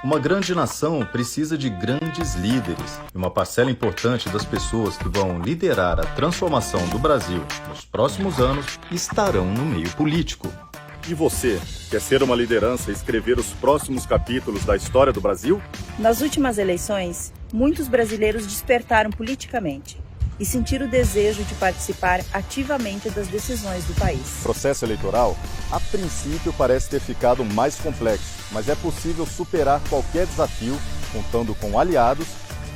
Uma grande nação precisa de grandes líderes, e uma parcela importante das pessoas que vão liderar a transformação do Brasil nos próximos anos estarão no meio político. E você, quer ser uma liderança e escrever os próximos capítulos da história do Brasil? Nas últimas eleições, muitos brasileiros despertaram politicamente e sentiram o desejo de participar ativamente das decisões do país. O processo eleitoral, a princípio, parece ter ficado mais complexo, mas é possível superar qualquer desafio contando com aliados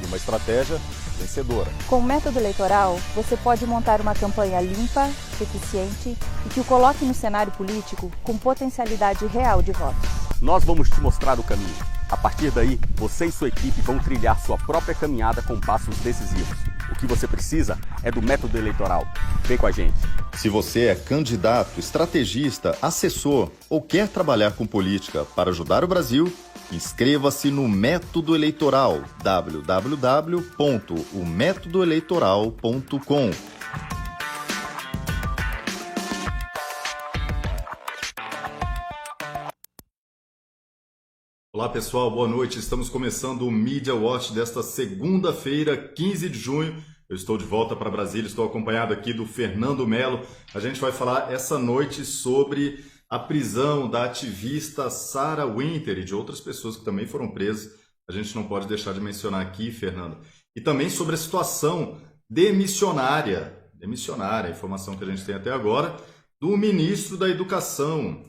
e uma estratégia vencedora. Com o método eleitoral, você pode montar uma campanha limpa, eficiente e que o coloque no cenário político com potencialidade real de votos. Nós vamos te mostrar o caminho. A partir daí, você e sua equipe vão trilhar sua própria caminhada com passos decisivos. O que você precisa é do método eleitoral. Vem com a gente. Se você é candidato, estrategista, assessor ou quer trabalhar com política para ajudar o Brasil, inscreva-se no Método Eleitoral, www.ometodoeleitoral.com. Olá pessoal, boa noite. Estamos começando o Media Watch desta segunda-feira, 15 de junho. Eu estou de volta para Brasília, estou acompanhado aqui do Fernando Melo. A gente vai falar essa noite sobre a prisão da ativista Sarah Winter e de outras pessoas que também foram presas. A gente não pode deixar de mencionar aqui, Fernando. E também sobre a situação demissionária, a informação que a gente tem até agora, do ministro da Educação.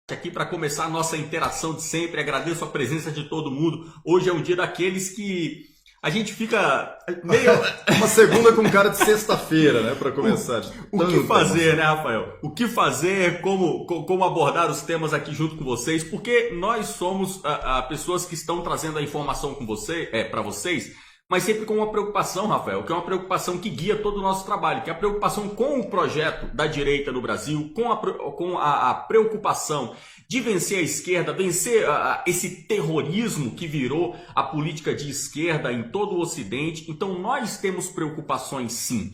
Aqui para começar a nossa interação de sempre, agradeço a presença de todo mundo. Hoje é um dia daqueles que a gente fica meio... Uma segunda com cara de sexta-feira, né, para começar. O que fazer, né, Rafael? O que fazer, como abordar os temas aqui junto com vocês, porque nós somos pessoas que estão trazendo a informação com para vocês, mas sempre com uma preocupação, Rafael, que é uma preocupação que guia todo o nosso trabalho, que é a preocupação com o projeto da direita no Brasil, com a preocupação de vencer a esquerda, vencer esse terrorismo que virou a política de esquerda em todo o Ocidente. Então nós temos preocupações sim.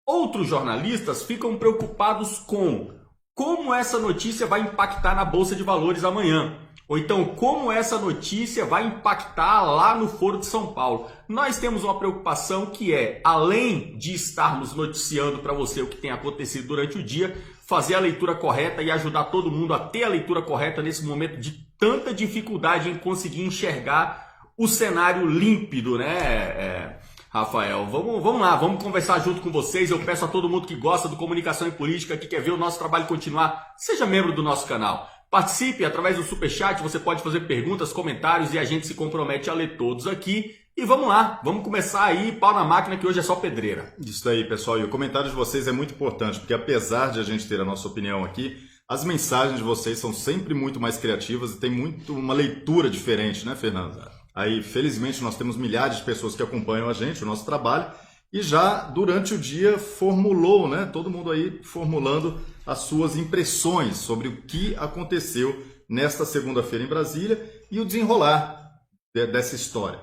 Outros jornalistas ficam preocupados com como essa notícia vai impactar na Bolsa de Valores amanhã. Ou então, como essa notícia vai impactar lá no Foro de São Paulo. Nós temos uma preocupação que é, além de estarmos noticiando para você o que tem acontecido durante o dia, fazer a leitura correta e ajudar todo mundo a ter a leitura correta nesse momento de tanta dificuldade em conseguir enxergar o cenário límpido, né, Rafael? Vamos lá, vamos conversar junto com vocês. Eu peço a todo mundo que gosta do Comunicação e Política, que quer ver o nosso trabalho continuar, seja membro do nosso canal. Participe através do Superchat, você pode fazer perguntas, comentários e a gente se compromete a ler todos aqui. E vamos lá, vamos começar aí, pau na máquina, que hoje é só pedreira. Isso aí, pessoal. E o comentário de vocês é muito importante, porque apesar de a gente ter a nossa opinião aqui, as mensagens de vocês são sempre muito mais criativas e tem uma leitura diferente, né, Fernando? Aí, felizmente, nós temos milhares de pessoas que acompanham a gente, o nosso trabalho, e já durante o dia formulou, né, todo mundo aí formulando as suas impressões sobre o que aconteceu nesta segunda-feira em Brasília e o desenrolar dessa história.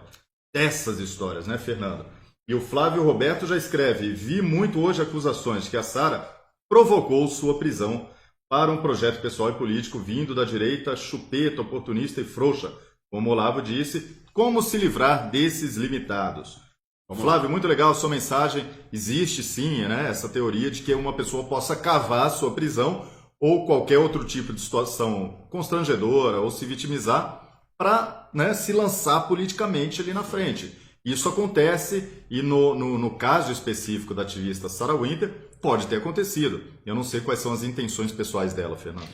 Dessas histórias, né, Fernando? E o Flávio Roberto já escreve: vi muito hoje acusações de que a Sarah provocou sua prisão para um projeto pessoal e político vindo da direita chupeta, oportunista e frouxa. Como o Olavo disse, como se livrar desses limitados? Flávio, muito legal a sua mensagem. Existe sim, né, essa teoria de que uma pessoa possa cavar a sua prisão ou qualquer outro tipo de situação constrangedora ou se vitimizar para, né, se lançar politicamente ali na frente. Isso acontece e no caso específico da ativista Sarah Winter pode ter acontecido. Eu não sei quais são as intenções pessoais dela, Fernando.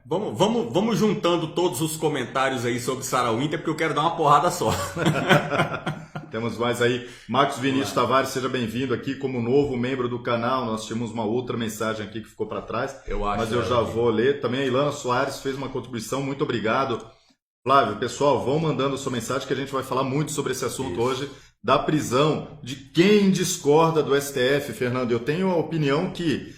Vamos juntando todos os comentários aí sobre Sarah Winter, porque eu quero dar uma porrada só. Temos mais aí, Marcos Vinícius Tavares, seja bem-vindo aqui como novo membro do canal. Nós tínhamos uma outra mensagem aqui que ficou para trás, mas eu já vou ler. Também a Ilana Soares fez uma contribuição, muito obrigado. Flávio, pessoal, vão mandando sua mensagem que a gente vai falar muito sobre esse assunto hoje, da prisão de quem discorda do STF, Fernando. Eu tenho a opinião que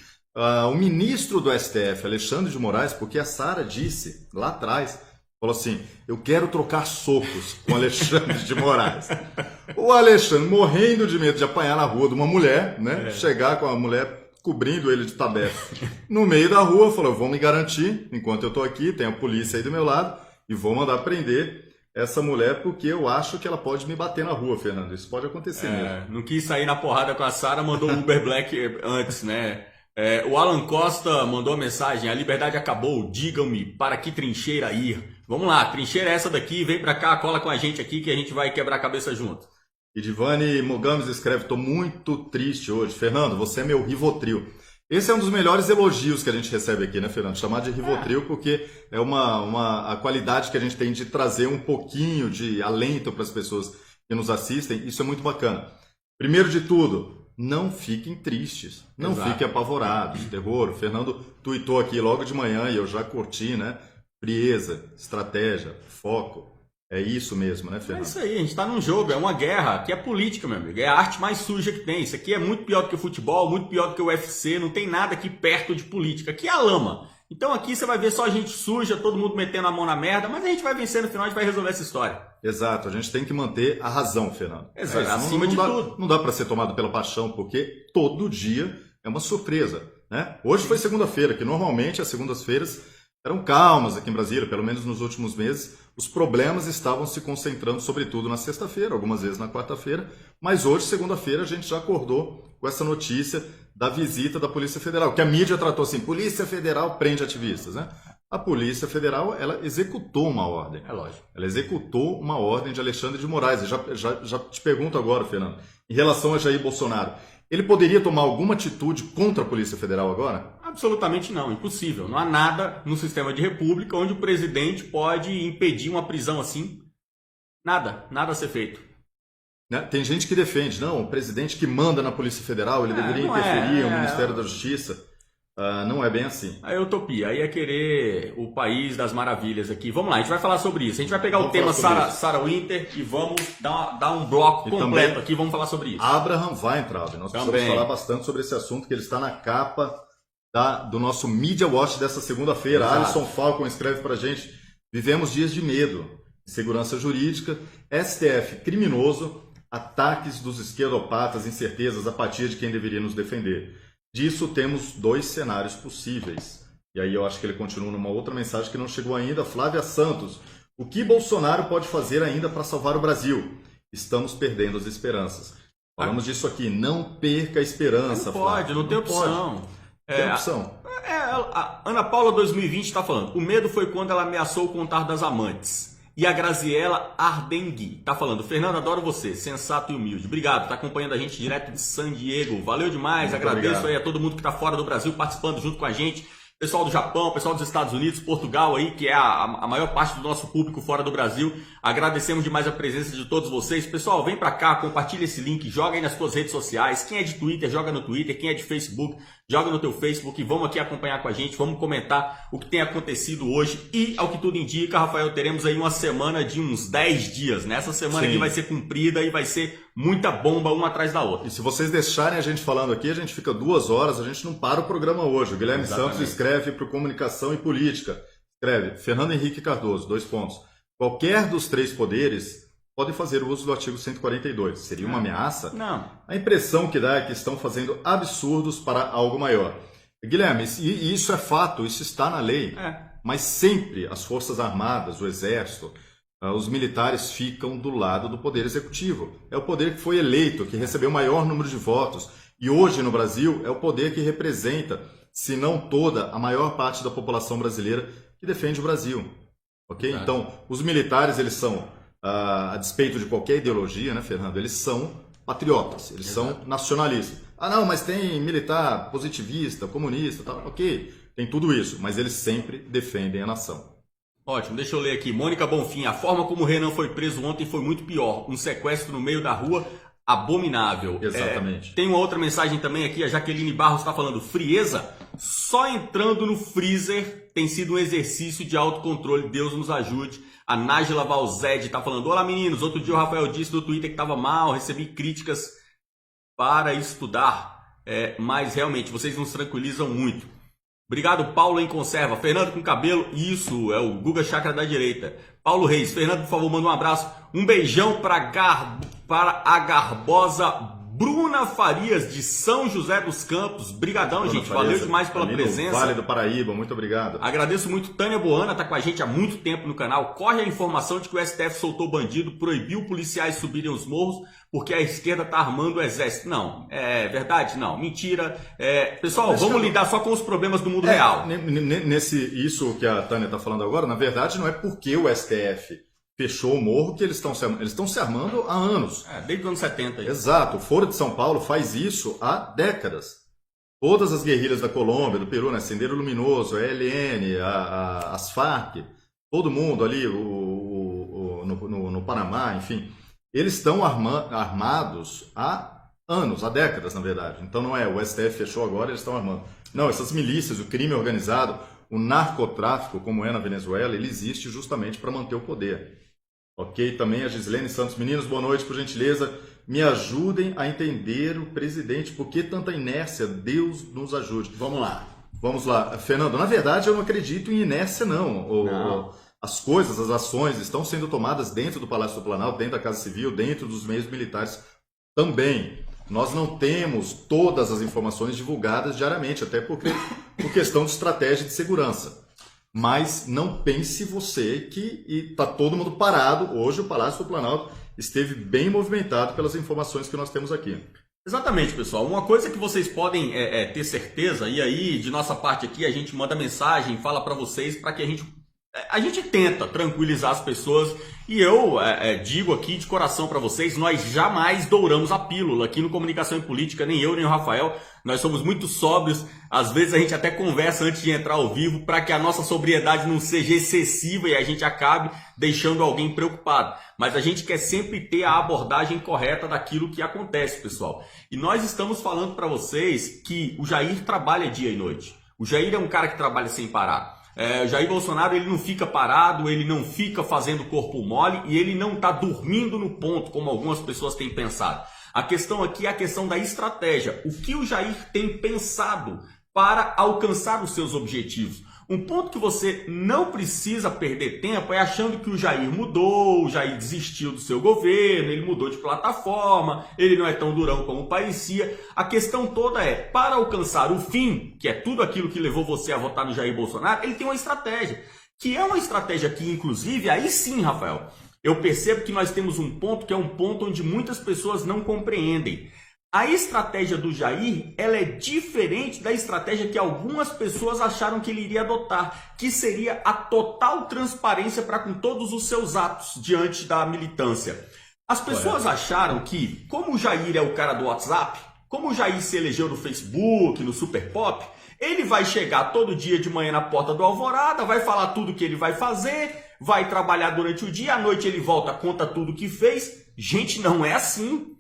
o ministro do STF, Alexandre de Moraes, porque a Sarah disse lá atrás, falou assim: eu quero trocar socos com Alexandre de Moraes. O Alexandre, morrendo de medo de apanhar na rua de uma mulher, né? Chegar com a mulher cobrindo ele de tabefe no meio da rua, falou: vou me garantir, enquanto eu estou aqui, tem a polícia aí do meu lado, e vou mandar prender essa mulher porque eu acho que ela pode me bater na rua, Fernando. Isso pode acontecer mesmo. Não quis sair na porrada com a Sara, mandou o Uber Black antes, né? O Alan Costa mandou a mensagem: a liberdade acabou, digam-me para que trincheira ir. Vamos lá, trincheira é essa daqui, vem pra cá, cola com a gente aqui que a gente vai quebrar a cabeça junto. E Divani Mogames escreve: tô muito triste hoje. Fernando, você é meu Rivotril. Esse é um dos melhores elogios que a gente recebe aqui, né, Fernando? Chamar de Rivotril porque é a qualidade que a gente tem de trazer um pouquinho de alento para as pessoas que nos assistem. Isso é muito bacana. Primeiro de tudo, não fiquem tristes, não fiquem apavorados. Terror, o Fernando tuitou aqui logo de manhã e eu já curti, né? Frieza, estratégia, foco. É isso mesmo, né, Fernando? É isso aí, a gente está num jogo, é uma guerra, aqui é política, meu amigo, é a arte mais suja que tem. Isso aqui é muito pior do que o futebol, muito pior do que o UFC, não tem nada aqui perto de política, aqui é a lama. Então aqui você vai ver só gente suja, todo mundo metendo a mão na merda, mas a gente vai vencer no final, a gente vai resolver essa história. Exato, a gente tem que manter a razão, Fernando. Exato, acima de tudo. Não dá para ser tomado pela paixão, porque todo dia é uma surpresa, né? Hoje foi segunda-feira, que normalmente as segundas-feiras eram calmas aqui em Brasília, pelo menos nos últimos meses. Os problemas estavam se concentrando, sobretudo, na sexta-feira, algumas vezes na quarta-feira, mas hoje, segunda-feira, a gente já acordou com essa notícia da visita da Polícia Federal, que a mídia tratou assim: Polícia Federal prende ativistas, né? A Polícia Federal, ela executou uma ordem. É lógico. Ela executou uma ordem de Alexandre de Moraes. Eu já te pergunto agora, Fernando, em relação a Jair Bolsonaro, ele poderia tomar alguma atitude contra a Polícia Federal agora? Absolutamente não, impossível. Não há nada no sistema de república onde o presidente pode impedir uma prisão assim. Nada a ser feito. Né? Tem gente que defende, não, o presidente que manda na Polícia Federal, ele deveria interferir no Ministério da Justiça. Não é bem assim. Aí é utopia, aí é querer o país das maravilhas aqui. Vamos lá, a gente vai falar sobre isso. A gente vai pegar o tema Sarah Winter e vamos dar um bloco completo aqui, vamos falar sobre isso. Abraham Weintraub, nós precisamos falar bastante sobre esse assunto, que ele está na capa do nosso Media Watch dessa segunda-feira. Alisson Falcon escreve pra gente: vivemos dias de medo, segurança jurídica, STF criminoso, ataques dos esquerdopatas, incertezas, apatia de quem deveria nos defender. Disso temos dois cenários possíveis. E aí eu acho que ele continua numa outra mensagem que não chegou ainda. Flávia Santos: o que Bolsonaro pode fazer ainda para salvar o Brasil? Estamos perdendo as esperanças. Falamos disso aqui, não perca a esperança, Flávia. Não pode, não tem opção. Tem opção. A Ana Paula 2020 está falando: o medo foi quando ela ameaçou o contar das amantes. E a Graziela Ardengui está falando: Fernando, adoro você, sensato e humilde. Obrigado, está acompanhando a gente direto de San Diego. Valeu demais, muito agradeço obrigado. Aí a todo mundo que está fora do Brasil participando junto com a gente. Pessoal do Japão, pessoal dos Estados Unidos, Portugal aí, que é a maior parte do nosso público fora do Brasil. Agradecemos demais a presença de todos vocês. Pessoal, vem pra cá, compartilha esse link, joga aí nas suas redes sociais. Quem é de Twitter, joga no Twitter. Quem é de Facebook, joga no teu Facebook. E vamos aqui acompanhar com a gente, vamos comentar o que tem acontecido hoje. E, ao que tudo indica, Rafael, teremos aí uma semana de uns 10 dias, né? Essa semana aqui vai ser cumprida e vai ser muita bomba uma atrás da outra. E se vocês deixarem a gente falando aqui, a gente fica 2 horas, a gente não para o programa hoje. O Guilherme Santos escreve para o Comunicação e Política. Escreve: Fernando Henrique Cardoso, 2 pontos. Qualquer dos 3 poderes pode fazer uso do artigo 142. Seria uma ameaça? Não. A impressão que dá é que estão fazendo absurdos para algo maior. Guilherme, isso é fato, isso está na lei. Mas sempre as Forças Armadas, o Exército, os militares ficam do lado do Poder Executivo. É o poder que foi eleito, que recebeu o maior número de votos. E hoje no Brasil é o poder que representa, se não toda, a maior parte da população brasileira que defende o Brasil. Ok? Então, os militares, eles são, a despeito de qualquer ideologia, né, Fernando? Eles são patriotas, eles são nacionalistas. Não, mas tem militar positivista, comunista, tal. Ok, tem tudo isso, mas eles sempre defendem a nação. Ótimo, deixa eu ler aqui. Mônica Bonfim: a forma como o Renan foi preso ontem foi muito pior. Um sequestro no meio da rua, abominável. Exatamente. Tem uma outra mensagem também aqui, a Jaqueline Barros está falando: frieza, só entrando no freezer tem sido um exercício de autocontrole, Deus nos ajude. A Nájila Valzede está falando: olá meninos, outro dia o Rafael disse no Twitter que estava mal, recebi críticas para estudar, mas realmente vocês nos tranquilizam muito. Obrigado, Paulo em Conserva. Fernando com cabelo, isso, é o Guga Chakra da direita. Paulo Reis: Fernando, por favor, manda um abraço. Um beijão para a garbosa Bruna Farias, de São José dos Campos. Brigadão, Bruna gente. Farias, Valeu demais pela ali no presença. Vale do Paraíba, muito obrigado. Agradeço muito. Tânia Boana tá com a gente há muito tempo no canal. Corre a informação de que o STF soltou bandido, proibiu policiais subirem os morros porque a esquerda tá armando o exército. Não, é verdade? Não, mentira. Pessoal, vamos lidar só com os problemas do mundo real. Isso que a Tânia tá falando agora, na verdade, não é porque o STF fechou o morro que eles estão se armando há anos. Desde os anos 70. Aí. Exato. O Foro de São Paulo faz isso há décadas. Todas as guerrilhas da Colômbia, do Peru, né? Sendeiro Luminoso, a ELN, as Farc, todo mundo ali, no Panamá, enfim, eles estão armados há anos, há décadas, na verdade. Então não é o STF fechou agora, eles estão armando. Não, essas milícias, o crime organizado, o narcotráfico, como é na Venezuela, ele existe justamente para manter o poder. Ok? Também a Gislene Santos. Meninos, boa noite, por gentileza. Me ajudem a entender o presidente. Por que tanta inércia? Deus nos ajude. Vamos lá. Vamos lá. Fernando, na verdade eu não acredito em inércia, não. As coisas, as ações estão sendo tomadas dentro do Palácio do Planalto, dentro da Casa Civil, dentro dos meios militares também. Nós não temos todas as informações divulgadas diariamente, até porque por questão de estratégia de segurança. Mas não pense você que está todo mundo parado. Hoje o Palácio do Planalto esteve bem movimentado pelas informações que nós temos aqui. Exatamente, pessoal. Uma coisa que vocês podem ter certeza, e aí de nossa parte aqui a gente manda mensagem, fala para vocês, para que a gente tenta tranquilizar as pessoas. E eu digo aqui de coração para vocês, nós jamais douramos a pílula aqui no Comunicação e Política, nem eu nem o Rafael. Nós somos muito sóbrios, às vezes a gente até conversa antes de entrar ao vivo para que a nossa sobriedade não seja excessiva e a gente acabe deixando alguém preocupado. Mas a gente quer sempre ter a abordagem correta daquilo que acontece, pessoal. E nós estamos falando para vocês que o Jair trabalha dia e noite. O Jair é um cara que trabalha sem parar. O Jair Bolsonaro, ele não fica parado, ele não fica fazendo corpo mole e ele não está dormindo no ponto, como algumas pessoas têm pensado. A questão aqui é a questão da estratégia. O que o Jair tem pensado para alcançar os seus objetivos? Um ponto que você não precisa perder tempo é achando que o Jair mudou, o Jair desistiu do seu governo, ele mudou de plataforma, ele não é tão durão como parecia. A questão toda é, para alcançar o fim, que é tudo aquilo que levou você a votar no Jair Bolsonaro, ele tem uma estratégia, que é uma estratégia que, inclusive, aí sim, Rafael, eu percebo que nós temos um ponto que é um ponto onde muitas pessoas não compreendem. A estratégia do Jair, ela é diferente da estratégia que algumas pessoas acharam que ele iria adotar, que seria a total transparência para com todos os seus atos diante da militância. As pessoas acharam que, como o Jair é o cara do WhatsApp, como o Jair se elegeu no Facebook, no Super Pop, ele vai chegar todo dia de manhã na porta do Alvorada, vai falar tudo o que ele vai fazer, vai trabalhar durante o dia, à noite ele volta, conta tudo o que fez. Gente, não é assim.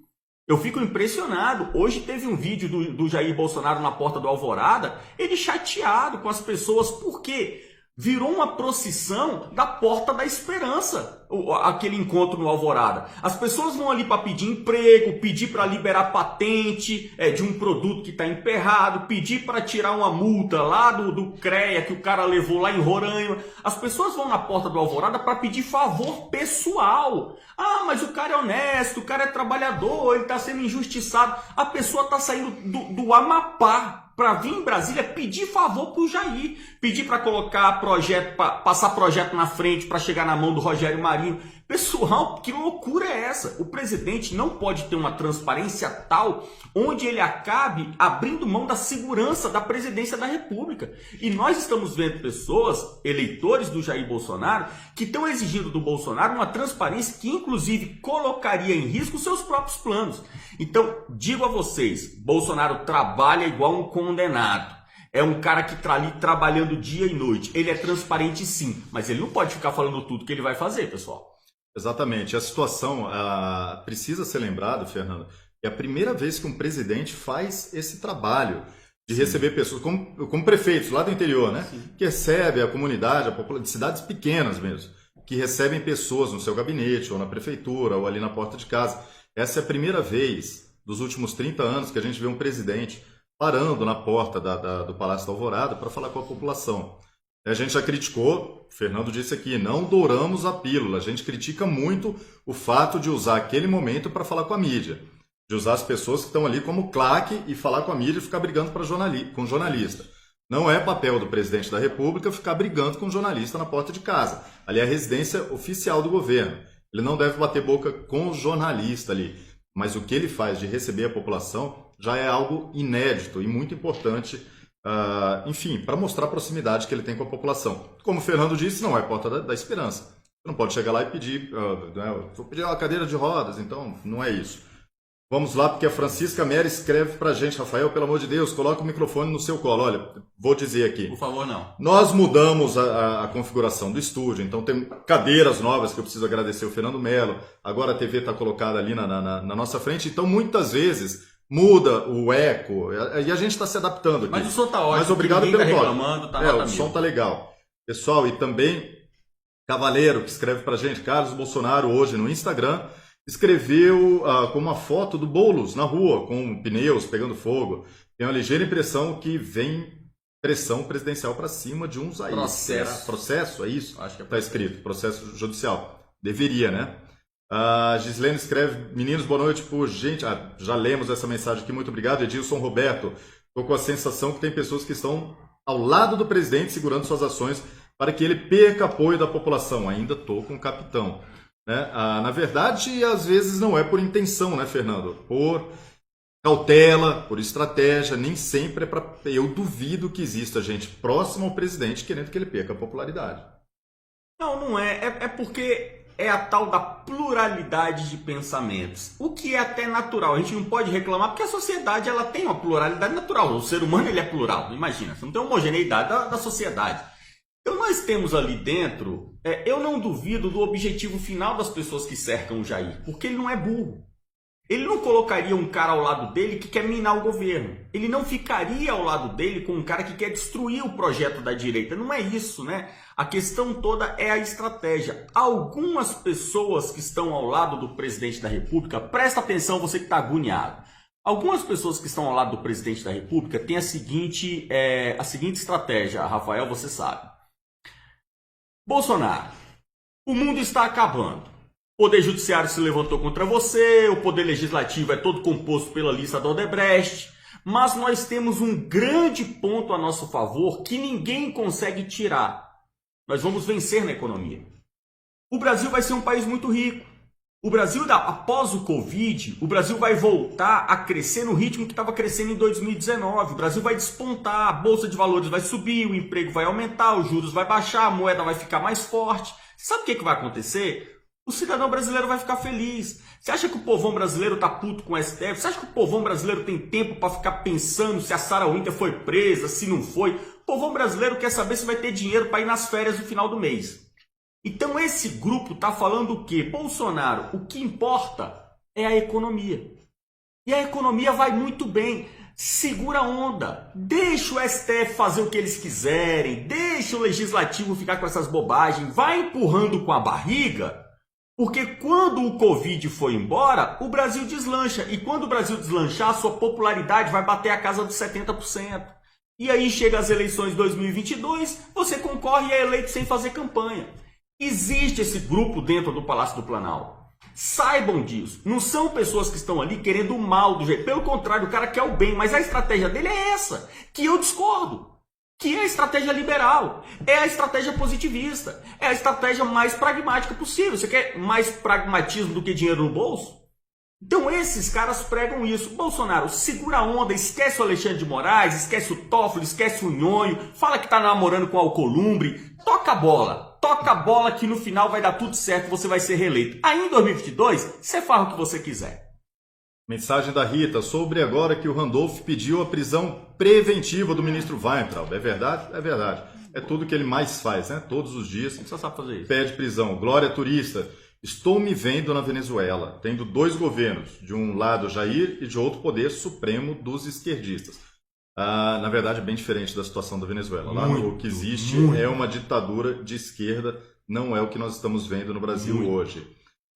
Eu fico impressionado. Hoje teve um vídeo do Jair Bolsonaro na porta do Alvorada, ele chateado com as pessoas, porque virou uma procissão da Porta da Esperança, aquele encontro no Alvorada. As pessoas vão ali para pedir emprego, pedir para liberar patente de um produto que está emperrado, pedir para tirar uma multa lá do CREA que o cara levou lá em Roraima. As pessoas vão na Porta do Alvorada para pedir favor pessoal. Ah, mas o cara é honesto, o cara é trabalhador, ele está sendo injustiçado. A pessoa está saindo do Amapá para vir em Brasília pedir favor para o Jair, pedir para colocar projeto, passar projeto na frente para chegar na mão do Rogério Marinho. Pessoal, que loucura é essa? O presidente não pode ter uma transparência tal onde ele acabe abrindo mão da segurança da presidência da República. E nós estamos vendo pessoas, eleitores do Jair Bolsonaro, que estão exigindo do Bolsonaro uma transparência que inclusive colocaria em risco seus próprios planos. Então, digo a vocês, Bolsonaro trabalha igual um condenado. É um cara que está ali trabalhando dia e noite. Ele é transparente sim, mas ele não pode ficar falando tudo que ele vai fazer, pessoal. Exatamente. A situação precisa ser lembrada, Fernando, é a primeira vez que um presidente faz esse trabalho de receber pessoas, como prefeitos lá do interior, né? Sim. Que recebe a comunidade, a população de cidades pequenas mesmo, que recebem pessoas no seu gabinete, ou na prefeitura, ou ali na porta de casa. Essa é a primeira vez dos últimos 30 anos que a gente vê um presidente parando na porta do Palácio da Alvorada para falar com a população. A gente já criticou, o Fernando disse aqui, não douramos a pílula. A gente critica muito o fato de usar aquele momento para falar com a mídia. de usar as pessoas que estão ali como claque e falar com a mídia e ficar brigando com jornalista. Não é papel do presidente da República ficar brigando com jornalista na porta de casa. Ali é a residência oficial do governo. Ele não deve bater boca com o jornalista ali. Mas o que ele faz de receber a população já é algo inédito e muito importante, enfim, para mostrar a proximidade que ele tem com a população. Como o Fernando disse, não é porta da esperança. Você não pode chegar lá e pedir, vou pedir uma cadeira de rodas, então não é isso. Vamos lá, porque a Francisca Mera escreve pra gente, Rafael, pelo amor de Deus, coloca o microfone no seu colo. Olha, vou dizer aqui. Por favor, não. Nós mudamos a configuração do estúdio, então tem cadeiras novas que eu preciso agradecer o Fernando Melo. Agora a TV está colocada ali na nossa frente, então muitas vezes muda o eco e a gente está se adaptando aqui. Mas o som tá ótimo. Mas obrigado pelo toque. Reclamando, tá o som tá legal. Pessoal, e também Cavaleiro, que escreve pra gente, Carlos Bolsonaro, hoje no Instagram, escreveu com uma foto do Boulos na rua, com pneus pegando fogo. Tem uma ligeira impressão que vem pressão presidencial para cima de uns aí. Processo, é isso? Acho que é está escrito, processo judicial. Deveria, né? A Gislene escreve, meninos, boa noite. Por gente, já lemos essa mensagem aqui, muito obrigado. Edilson Roberto, estou com a sensação que tem pessoas que estão ao lado do presidente segurando suas ações para que ele perca apoio da população. Ainda estou com o capitão. Né? Na verdade, às vezes não é por intenção, né, Fernando? Por cautela, por estratégia, nem sempre é para... Eu duvido que exista gente próxima ao presidente querendo que ele perca a popularidade. Não é. É porque é a tal da pluralidade de pensamentos. O que é até natural. A gente não pode reclamar porque a sociedade ela tem uma pluralidade natural. O ser humano ele é plural. Imagina, você não tem homogeneidade da sociedade. Então nós temos ali dentro, eu não duvido do objetivo final das pessoas que cercam o Jair, porque ele não é burro. Ele não colocaria um cara ao lado dele que quer minar o governo. Ele não ficaria ao lado dele com um cara que quer destruir o projeto da direita. Não é isso, né? A questão toda é a estratégia. Algumas pessoas que estão ao lado do presidente da República, presta atenção você que está agoniado. Algumas pessoas que estão ao lado do presidente da República têm a seguinte estratégia, Rafael, você sabe. Bolsonaro, o mundo está acabando. O Poder Judiciário se levantou contra você, o Poder Legislativo é todo composto pela lista da Odebrecht, mas nós temos um grande ponto a nosso favor que ninguém consegue tirar. Nós vamos vencer na economia. O Brasil vai ser um país muito rico. O Brasil, após o Covid, o Brasil vai voltar a crescer no ritmo que estava crescendo em 2019. O Brasil vai despontar, a Bolsa de Valores vai subir, o emprego vai aumentar, os juros vai baixar, a moeda vai ficar mais forte. Sabe o que vai acontecer? O cidadão brasileiro vai ficar feliz. Você acha que o povão brasileiro tá puto com o STF? Você acha que o povão brasileiro tem tempo para ficar pensando se a Sarah Winter foi presa, se não foi? O povão brasileiro quer saber se vai ter dinheiro para ir nas férias no final do mês. Então esse grupo tá falando o quê? Bolsonaro, o que importa é a economia. E a economia vai muito bem. Segura a onda. Deixa o STF fazer o que eles quiserem. Deixa o Legislativo ficar com essas bobagens. Vai empurrando com a barriga. Porque quando o Covid foi embora, o Brasil deslancha. E quando o Brasil deslanchar, a sua popularidade vai bater a casa dos 70%. E aí chega as eleições de 2022, você concorre e é eleito sem fazer campanha. Existe esse grupo dentro do Palácio do Planalto. Saibam disso. Não são pessoas que estão ali querendo o mal do jeito. Pelo contrário, o cara quer o bem. Mas a estratégia dele é essa, que eu discordo. Que é a estratégia liberal, é a estratégia positivista, é a estratégia mais pragmática possível. Você quer mais pragmatismo do que dinheiro no bolso? Então esses caras pregam isso. Bolsonaro, segura a onda, esquece o Alexandre de Moraes, esquece o Toffoli, esquece o Nhonho, fala que tá namorando com o Alcolumbre, toca a bola que no final vai dar tudo certo, você vai ser reeleito. Aí em 2022, você faz o que você quiser. Mensagem da Rita, sobre agora que o Randolph pediu a prisão preventiva do ministro Weintraub. É verdade? É verdade. É tudo que ele mais faz, né? Todos os dias. Você sabe fazer isso. Pede prisão. Glória Turista, estou me vendo na Venezuela, tendo dois governos, de um lado Jair e de outro poder supremo dos esquerdistas. Na verdade, é bem diferente da situação da Venezuela. Lá o que existe é uma ditadura de esquerda, não é o que nós estamos vendo no Brasil hoje.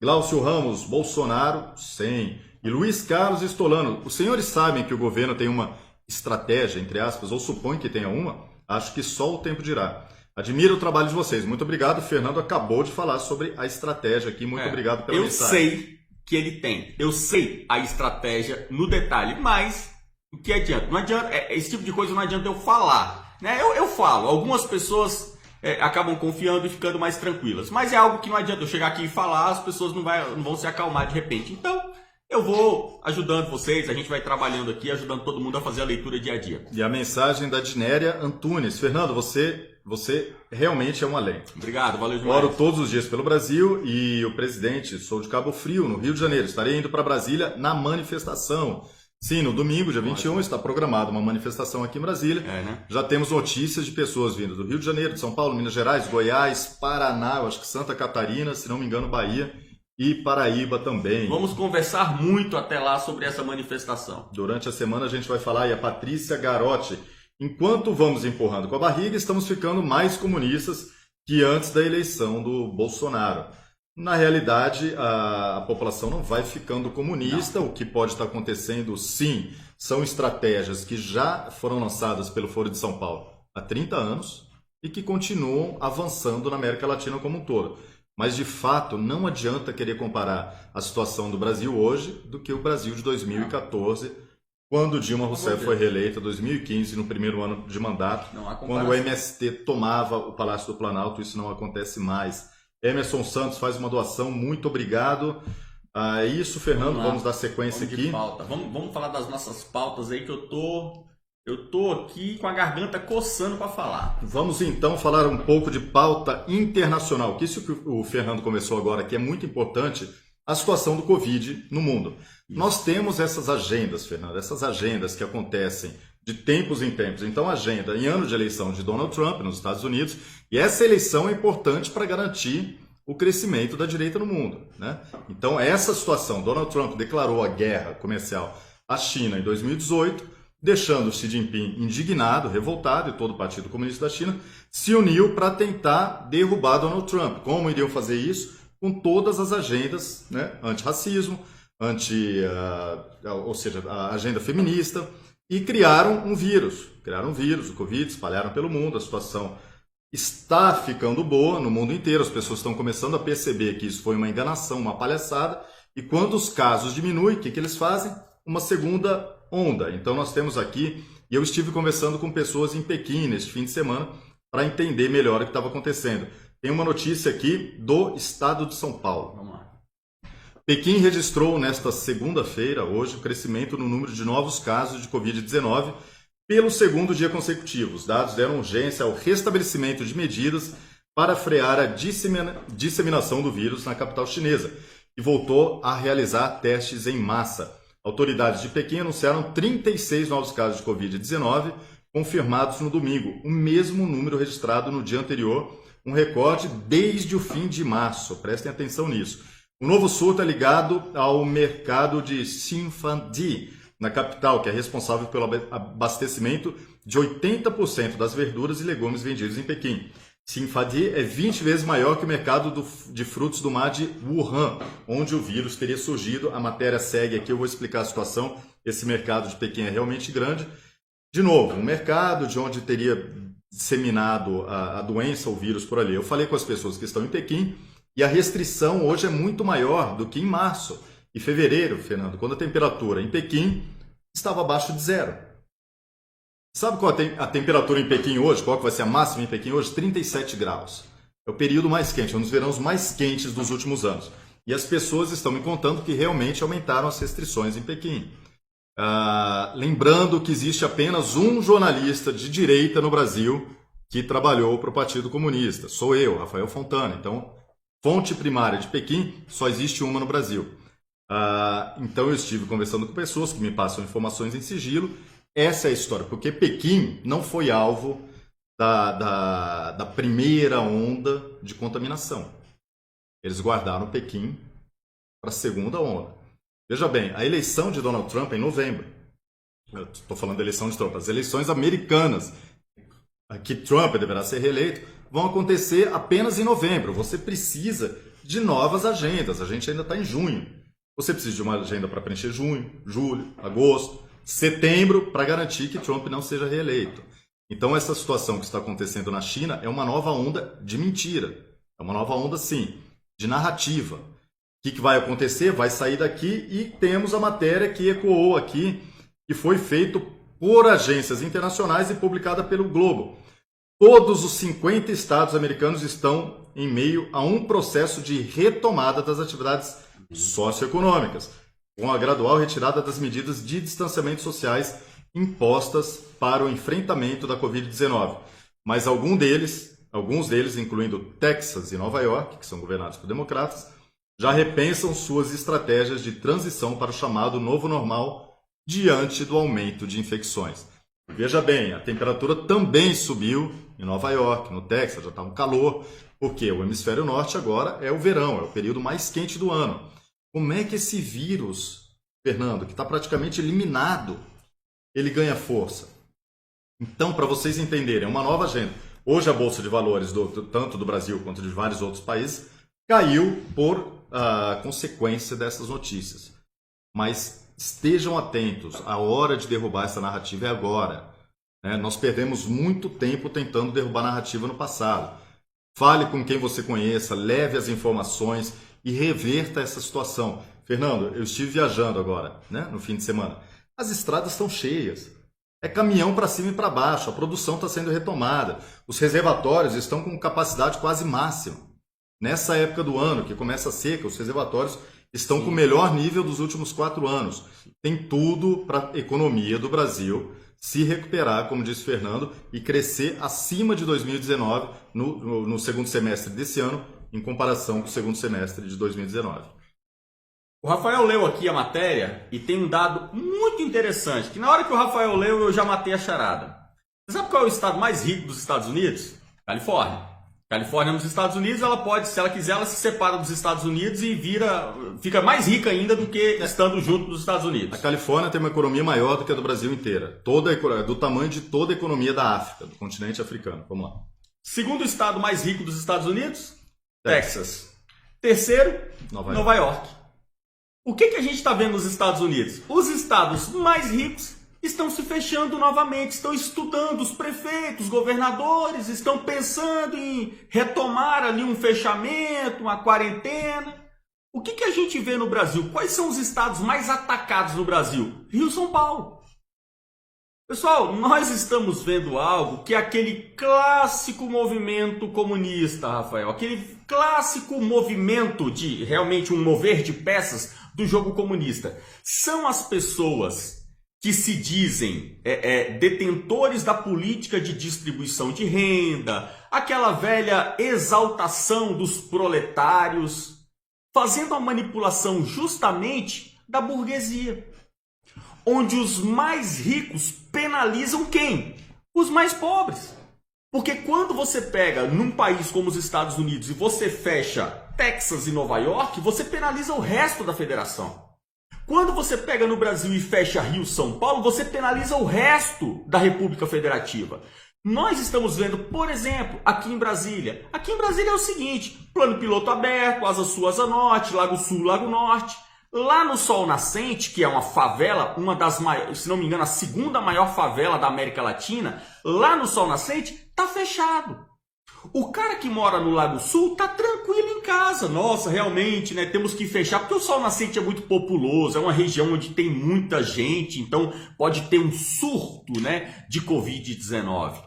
Glaucio Ramos, Bolsonaro, sem... E Luiz Carlos Estolano, os senhores sabem que o governo tem uma estratégia, entre aspas, ou supõe que tenha uma? Acho que só o tempo dirá. Admiro o trabalho de vocês. Muito obrigado. O Fernando acabou de falar sobre a estratégia aqui. Muito obrigado pela mensagem. Eu sei que ele tem. Eu sei a estratégia no detalhe, mas o que adianta? Não adianta, esse tipo de coisa não adianta eu falar, né? Eu falo, algumas pessoas acabam confiando e ficando mais tranquilas, mas é algo que não adianta eu chegar aqui e falar, as pessoas não vão se acalmar de repente. Então, eu vou ajudando vocês, a gente vai trabalhando aqui, ajudando todo mundo a fazer a leitura dia a dia. E a mensagem da Dinéria Antunes. Fernando, você realmente é um além. Obrigado, valeu demais. Oro todos os dias pelo Brasil e o presidente, sou de Cabo Frio, no Rio de Janeiro. Estarei indo para Brasília na manifestação. Sim, no domingo, dia 21, está programada uma manifestação aqui em Brasília. Né? Já temos notícias de pessoas vindo do Rio de Janeiro, de São Paulo, Minas Gerais, Goiás, Paraná, eu acho que Santa Catarina, se não me engano, Bahia e Paraíba também. Vamos conversar muito até lá sobre essa manifestação. Durante a semana a gente vai falar, e a Patrícia Garotti, enquanto vamos empurrando com a barriga, estamos ficando mais comunistas que antes da eleição do Bolsonaro. Na realidade, a população não vai ficando comunista. O que pode estar acontecendo, sim, são estratégias que já foram lançadas pelo Foro de São Paulo há 30 anos e que continuam avançando na América Latina como um todo. Mas, de fato, não adianta querer comparar a situação do Brasil hoje do que o Brasil de 2014, quando Dilma Rousseff foi reeleita, 2015, no primeiro ano de mandato, quando o MST tomava o Palácio do Planalto. Isso não acontece mais. Emerson Santos faz uma doação, muito obrigado. Isso, Fernando, vamos dar sequência aqui. Vamos falar das nossas pautas aí, que eu tô aqui com a garganta coçando para falar. Vamos então falar um pouco de pauta internacional, que isso que o Fernando começou agora, que é muito importante, a situação do Covid no mundo. Nós temos essas agendas, Fernando, essas agendas que acontecem de tempos em tempos. Então, a agenda em ano de eleição de Donald Trump nos Estados Unidos, e essa eleição é importante para garantir o crescimento da direita no mundo, né? Então, essa situação, Donald Trump declarou a guerra comercial à China em 2018, deixando Xi Jinping indignado, revoltado, e todo o Partido Comunista da China se uniu para tentar derrubar Donald Trump. Como iriam fazer isso? Com todas as agendas, né? Antirracismo, ou seja, a agenda feminista, e criaram um vírus, o Covid, espalharam pelo mundo. A situação está ficando boa no mundo inteiro, as pessoas estão começando a perceber que isso foi uma enganação, uma palhaçada, e quando os casos diminuem, o que eles fazem? Uma segunda onda. Então nós temos aqui, e eu estive conversando com pessoas em Pequim neste fim de semana, para entender melhor o que estava acontecendo. Tem uma notícia aqui do estado de São Paulo. Vamos lá. Pequim registrou nesta segunda-feira, hoje, o crescimento no número de novos casos de Covid-19 pelo segundo dia consecutivo. Os dados deram urgência ao restabelecimento de medidas para frear a disseminação do vírus na capital chinesa e voltou a realizar testes em massa. Autoridades de Pequim anunciaram 36 novos casos de Covid-19 confirmados no domingo, o mesmo número registrado no dia anterior, um recorde desde o fim de março. Prestem atenção nisso. O novo surto é ligado ao mercado de Xinfandi, na capital, que é responsável pelo abastecimento de 80% das verduras e legumes vendidos em Pequim. Xinfandi é 20 vezes maior que o mercado de frutos do mar de Wuhan, onde o vírus teria surgido. A matéria segue aqui, eu vou explicar a situação. Esse mercado de Pequim é realmente grande. De novo, um mercado de onde teria disseminado a doença, o vírus por ali. Eu falei com as pessoas que estão em Pequim, e a restrição hoje é muito maior do que em março e fevereiro, Fernando, quando a temperatura em Pequim estava abaixo de zero. Sabe qual a temperatura em Pequim hoje? Qual que vai ser a máxima em Pequim hoje? 37 graus. É o período mais quente, um dos verões mais quentes dos últimos anos. E as pessoas estão me contando que realmente aumentaram as restrições em Pequim. Lembrando que existe apenas um jornalista de direita no Brasil que trabalhou para o Partido Comunista. Sou eu, Rafael Fontana. Então, fonte primária de Pequim, só existe uma no Brasil. Então eu estive conversando com pessoas que me passam informações em sigilo. Essa é a história, porque Pequim não foi alvo da primeira onda de contaminação. Eles guardaram Pequim para a segunda onda. Veja bem, a eleição de Donald Trump é em novembro. Estou falando da eleição de Trump. As eleições americanas, que Trump deverá ser reeleito, vão acontecer apenas em novembro. Você precisa de novas agendas. A gente ainda está em junho. Você precisa de uma agenda para preencher junho, julho, agosto, setembro, para garantir que Trump não seja reeleito. Então, essa situação que está acontecendo na China é uma nova onda de mentira. É uma nova onda, sim, de narrativa. que vai acontecer? Vai sair daqui e temos a matéria que ecoou aqui, que foi feito por agências internacionais e publicada pelo Globo. Todos os 50 estados americanos estão em meio a um processo de retomada das atividades socioeconômicas, com a gradual retirada das medidas de distanciamento sociais impostas para o enfrentamento da Covid-19. Mas alguns deles, incluindo Texas e Nova York, que são governados por democratas, já repensam suas estratégias de transição para o chamado novo normal diante do aumento de infecções. Veja bem, a temperatura também subiu em Nova York, no Texas, já está um calor, porque o hemisfério norte agora é o verão, é o período mais quente do ano. Como é que esse vírus, Fernando, que está praticamente eliminado, ele ganha força? Então, para vocês entenderem, é uma nova agenda. Hoje a Bolsa de Valores, tanto do Brasil quanto de vários outros países, caiu por consequência dessas notícias. Mas estejam atentos, a hora de derrubar essa narrativa é agora. Nós perdemos muito tempo tentando derrubar a narrativa no passado. Fale com quem você conheça, leve as informações e reverta essa situação. Fernando, eu estive viajando agora, no fim de semana. As estradas estão cheias. É caminhão para cima e para baixo, a produção está sendo retomada. Os reservatórios estão com capacidade quase máxima. Nessa época do ano, que começa a seca, os reservatórios estão com o melhor nível dos últimos 4 anos. Tem tudo para a economia do Brasil se recuperar, como disse Fernando, e crescer acima de 2019 no segundo semestre desse ano, em comparação com o segundo semestre de 2019. O Rafael leu aqui a matéria e tem um dado muito interessante, que na hora que o Rafael leu eu já matei a charada. Você sabe qual é o estado mais rico dos Estados Unidos? Califórnia. Califórnia nos Estados Unidos, ela pode, se ela quiser, ela se separa dos Estados Unidos e fica mais rica ainda do que estando junto dos Estados Unidos. A Califórnia tem uma economia maior do que a do Brasil inteira, do tamanho de toda a economia da África, do continente africano. Vamos lá. Segundo estado mais rico dos Estados Unidos, Texas. Terceiro, Nova York. O que a gente está vendo nos Estados Unidos? Os estados mais ricos estão se fechando novamente, estão estudando, os prefeitos, os governadores estão pensando em retomar ali um fechamento, uma quarentena. O que a gente vê no Brasil? Quais são os estados mais atacados no Brasil? Rio e São Paulo. Pessoal, nós estamos vendo algo que é aquele clássico movimento comunista, Rafael, aquele clássico movimento de realmente um mover de peças do jogo comunista. São as pessoas que se dizem detentores da política de distribuição de renda, aquela velha exaltação dos proletários, fazendo a manipulação justamente da burguesia, onde os mais ricos penalizam quem? Os mais pobres. Porque quando você pega num país como os Estados Unidos e você fecha Texas e Nova York, você penaliza o resto da federação. Quando você pega no Brasil e fecha Rio e São Paulo, você penaliza o resto da República Federativa. Nós estamos vendo, por exemplo, aqui em Brasília. Aqui em Brasília é o seguinte, plano piloto aberto, Asa Sul, Asa Norte, Lago Sul, Lago Norte. Lá no Sol Nascente, que é uma favela, uma das maiores, se não me engano, a segunda maior favela da América Latina, lá no Sol Nascente está fechado. O cara que mora no Lago Sul tá tranquilo em casa. Nossa, realmente, temos que fechar, porque o Sol Nascente é muito populoso, é uma região onde tem muita gente, então pode ter um surto, de Covid-19.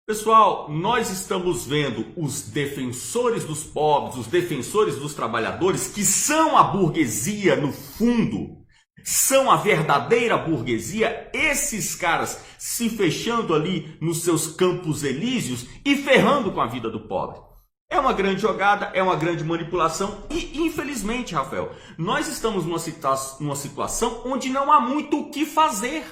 Pessoal, nós estamos vendo os defensores dos pobres, os defensores dos trabalhadores, que são a burguesia no fundo, são a verdadeira burguesia, esses caras se fechando ali nos seus campos elíseos e ferrando com a vida do pobre. É uma grande jogada, é uma grande manipulação e, infelizmente, Rafael, nós estamos numa situação onde não há muito o que fazer.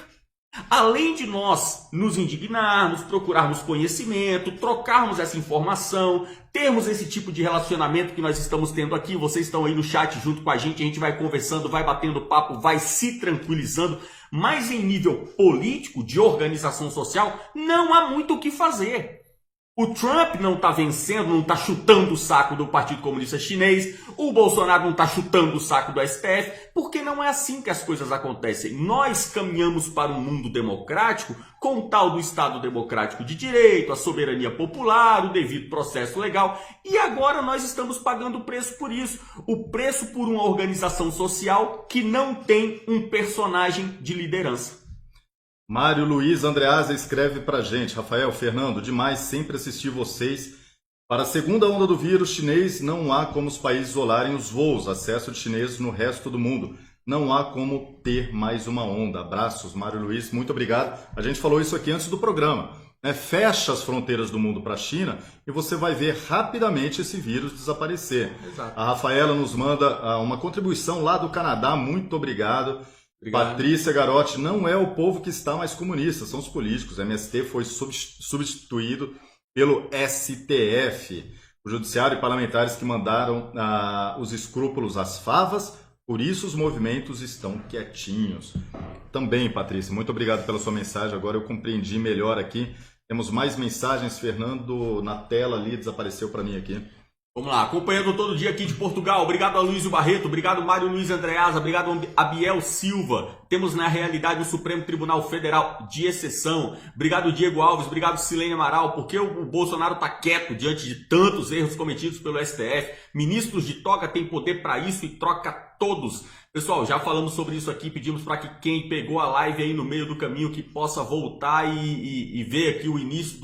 Além de nós nos indignarmos, procurarmos conhecimento, trocarmos essa informação, termos esse tipo de relacionamento que nós estamos tendo aqui, vocês estão aí no chat junto com a gente vai conversando, vai batendo papo, vai se tranquilizando, mas em nível político, de organização social, não há muito o que fazer. O Trump não está vencendo, não está chutando o saco do Partido Comunista Chinês, o Bolsonaro não está chutando o saco do STF, porque não é assim que as coisas acontecem. Nós caminhamos para um mundo democrático com o tal do Estado Democrático de Direito, a soberania popular, o devido processo legal, e agora nós estamos pagando o preço por isso. O preço por uma organização social que não tem um personagem de liderança. Mário Luiz Andreasa escreve pra gente: Rafael, Fernando, demais sempre assistir vocês. Para a segunda onda do vírus chinês, não há como os países isolarem os voos, acesso de chineses no resto do mundo. Não há como ter mais uma onda. Abraços, Mário Luiz, muito obrigado. A gente falou isso aqui antes do programa, né? Fecha as fronteiras do mundo para a China e você vai ver rapidamente esse vírus desaparecer. Exato. A Rafaela nos manda uma contribuição lá do Canadá, muito obrigado. Obrigado. Patrícia Garotti: não é o povo que está mais comunista, são os políticos. O MST foi substituído pelo STF. O judiciário e parlamentares que mandaram os escrúpulos às favas, por isso os movimentos estão quietinhos. Também, Patrícia, muito obrigado pela sua mensagem. Agora eu compreendi melhor aqui. Temos mais mensagens, Fernando, na tela ali, desapareceu para mim aqui. Vamos lá, acompanhando todo dia aqui de Portugal. Obrigado a Luísio Barreto, obrigado Mário Luiz Andreasa, obrigado a Biel Silva. Temos na realidade o Supremo Tribunal Federal de exceção. Obrigado Diego Alves, obrigado Silene Amaral. Porque o Bolsonaro está quieto diante de tantos erros cometidos pelo STF? Ministros de toga têm poder para isso e troca todos. Pessoal, já falamos sobre isso aqui, pedimos para que quem pegou a live aí no meio do caminho que possa voltar e ver aqui o início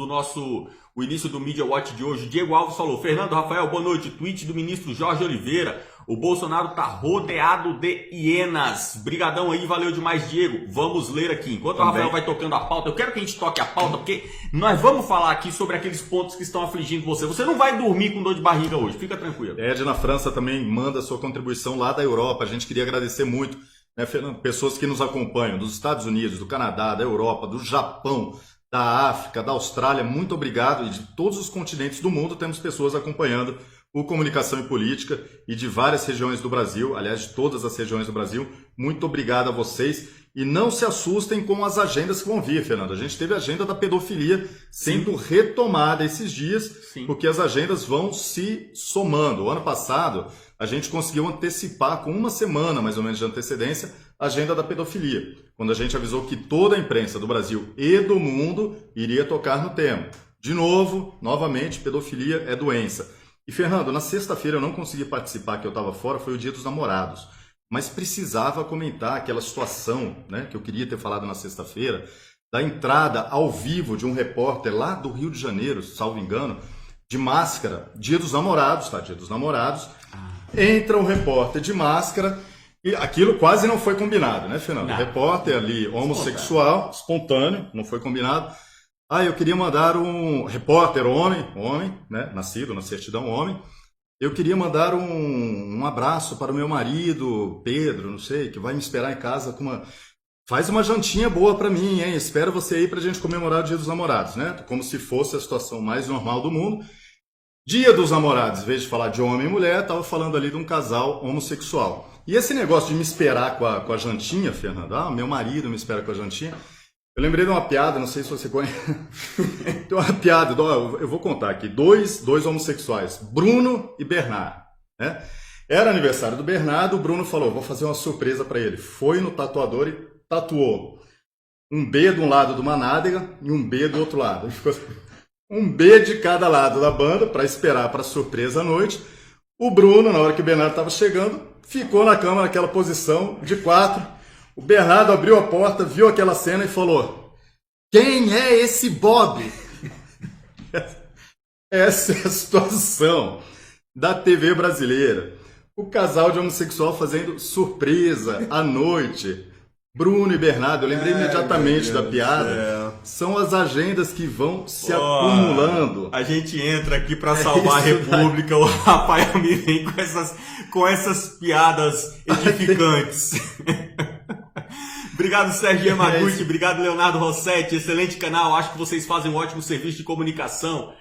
do Media Watch de hoje. Diego Alves falou: Fernando, Rafael, boa noite. Tweet do ministro Jorge Oliveira: o Bolsonaro tá rodeado de hienas. Brigadão aí, valeu demais, Diego. Vamos ler aqui. Enquanto o Rafael vai tocando a pauta, eu quero que a gente toque a pauta, porque nós vamos falar aqui sobre aqueles pontos que estão afligindo você. Você não vai dormir com dor de barriga hoje, fica tranquilo. Ed na França também manda sua contribuição lá da Europa. A gente queria agradecer muito, né, Fernando? Pessoas que nos acompanham dos Estados Unidos, do Canadá, da Europa, do Japão, da África, da Austrália, muito obrigado. E de todos os continentes do mundo temos pessoas acompanhando o Comunicação e Política e de várias regiões do Brasil, aliás, de todas as regiões do Brasil. Muito obrigado a vocês. E não se assustem com as agendas que vão vir, Fernando. A gente teve a agenda da pedofilia sendo retomada esses dias, porque as agendas vão se somando. O ano passado, a gente conseguiu antecipar com uma semana, mais ou menos, de antecedência, a agenda da pedofilia, quando a gente avisou que toda a imprensa do Brasil e do mundo iria tocar no tema. De novo, novamente, pedofilia é doença. E, Fernando, na sexta-feira eu não consegui participar, que eu estava fora, foi o Dia dos Namorados. Mas precisava comentar aquela situação, né, que eu queria ter falado na sexta-feira, da entrada ao vivo de um repórter lá do Rio de Janeiro, salvo engano, de máscara. Dia dos Namorados, tá? Dia dos Namorados. Entra um repórter de máscara e aquilo quase não foi combinado, né, Fernando? O repórter ali, homossexual, espontâneo, não foi combinado. Eu queria mandar um repórter homem, né, nascido na certidão homem. Eu queria mandar um abraço para o meu marido, Pedro, não sei, que vai me esperar em casa com uma... Faz uma jantinha boa para mim, hein? Espero você aí para a gente comemorar o Dia dos Namorados, né? Como se fosse a situação mais normal do mundo. Dia dos Namorados, em vez de falar de homem e mulher, estava falando ali de um casal homossexual. E esse negócio de me esperar com a jantinha, Fernando, meu marido me espera com a jantinha... Eu lembrei de uma piada, não sei se você conhece. Tem uma piada, eu vou contar aqui. Dois homossexuais, Bruno e Bernardo. Né? Era aniversário do Bernardo, o Bruno falou: vou fazer uma surpresa para ele. Foi no tatuador e tatuou um B de um lado de uma nádega e um B do outro lado. Ele ficou um B de cada lado da banda para esperar para a surpresa à noite. O Bruno, na hora que o Bernardo estava chegando, ficou na cama naquela posição de 4. O Bernardo abriu a porta, viu aquela cena e falou: quem é esse Bob? Essa é a situação da TV brasileira. O casal de homossexual fazendo surpresa à noite. Bruno e Bernardo, eu lembrei imediatamente da piada. São as agendas que vão se acumulando. A gente entra aqui para salvar a República, o Rafael me vem com essas piadas edificantes. Obrigado, Sérgio Yamaguchi. Obrigado, Leonardo Rossetti. Excelente canal. Acho que vocês fazem um ótimo serviço de comunicação.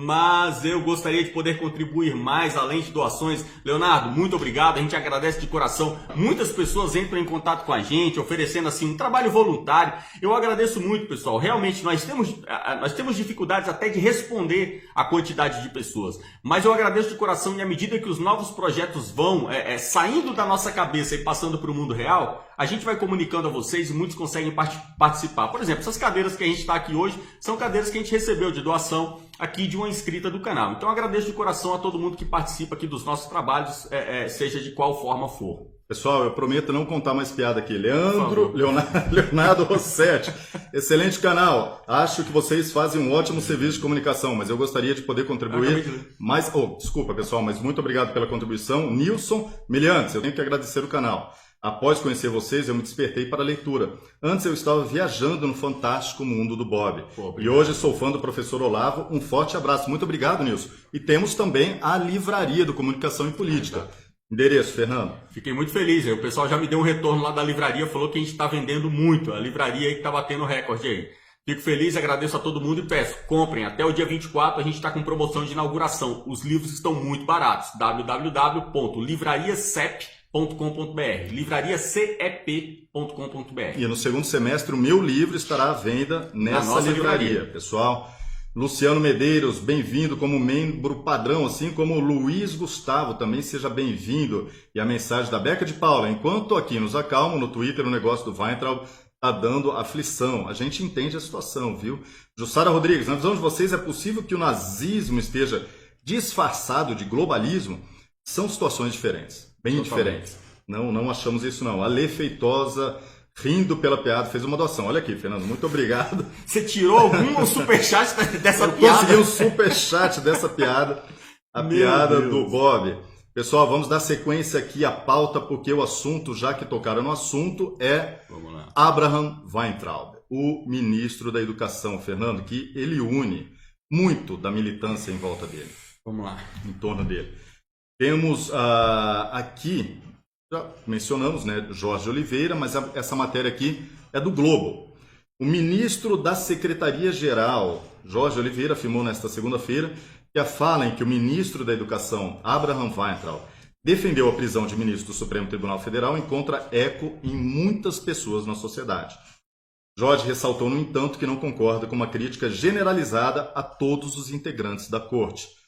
Mas eu gostaria de poder contribuir mais além de doações. Leonardo, muito obrigado, a gente agradece de coração. Muitas pessoas entram em contato com a gente, oferecendo assim um trabalho voluntário. Eu agradeço muito, pessoal. Realmente nós temos dificuldades até de responder a quantidade de pessoas, mas eu agradeço de coração, e à medida que os novos projetos vão saindo da nossa cabeça e passando para o mundo real, a gente vai comunicando a vocês e muitos conseguem participar. Por exemplo, essas cadeiras que a gente está aqui hoje são cadeiras que a gente recebeu de doação aqui de uma inscrita do canal. Então eu agradeço de coração a todo mundo que participa aqui dos nossos trabalhos, seja de qual forma for. Pessoal, eu prometo não contar mais piada aqui. Leonardo Rossetti, excelente canal. Acho que vocês fazem um ótimo serviço de comunicação, mas eu gostaria de poder contribuir mais... desculpa, pessoal, mas muito obrigado pela contribuição. Nilson Miliantes, eu tenho que agradecer o canal. Após conhecer vocês, eu me despertei para a leitura. Antes eu estava viajando no fantástico mundo do Bob. E hoje sou fã do professor Olavo. Um forte abraço. Muito obrigado, Nilson. E temos também a Livraria do Comunicação e Política. Endereço, Fernando. Fiquei muito feliz. O pessoal já me deu um retorno lá da livraria, falou que a gente está vendendo muito. A livraria aí que está batendo recorde aí. Fico feliz, agradeço a todo mundo e peço, comprem. Até o dia 24 a gente está com promoção de inauguração. Os livros estão muito baratos. www.livrariacep.com.br livrariacep.com.br. E no segundo semestre o meu livro estará à venda nessa livraria. Pessoal, Luciano Medeiros, bem-vindo como membro padrão, assim como o Luiz Gustavo, também seja bem-vindo. E a mensagem da Beca de Paula: enquanto aqui nos acalmam, no Twitter o negócio do Weintraub está dando aflição. A gente entende a situação, viu? Jussara Rodrigues, na visão de vocês, é possível que o nazismo esteja disfarçado de globalismo? São situações diferentes. Bem diferentes. Não achamos isso não. A Lê Feitosa, rindo pela piada, fez uma doação. Olha aqui, Fernando, muito obrigado. Você tirou algum superchat dessa piada? Eu consegui um superchat dessa piada. A piada do Bob. Pessoal, vamos dar sequência aqui à pauta, porque o assunto, já que tocaram no assunto, é Abraham Weintraub, o ministro da Educação, Fernando, que ele une muito da militância em volta dele. Vamos lá. Em torno dele. Temos aqui, já mencionamos, né, Jorge Oliveira, mas essa matéria aqui é do Globo. O ministro da Secretaria-Geral, Jorge Oliveira, afirmou nesta segunda-feira que a fala em que o ministro da Educação, Abraham Weintraub, defendeu a prisão de ministro do Supremo Tribunal Federal encontra eco em muitas pessoas na sociedade. Jorge ressaltou, no entanto, que não concorda com uma crítica generalizada a todos os integrantes da corte.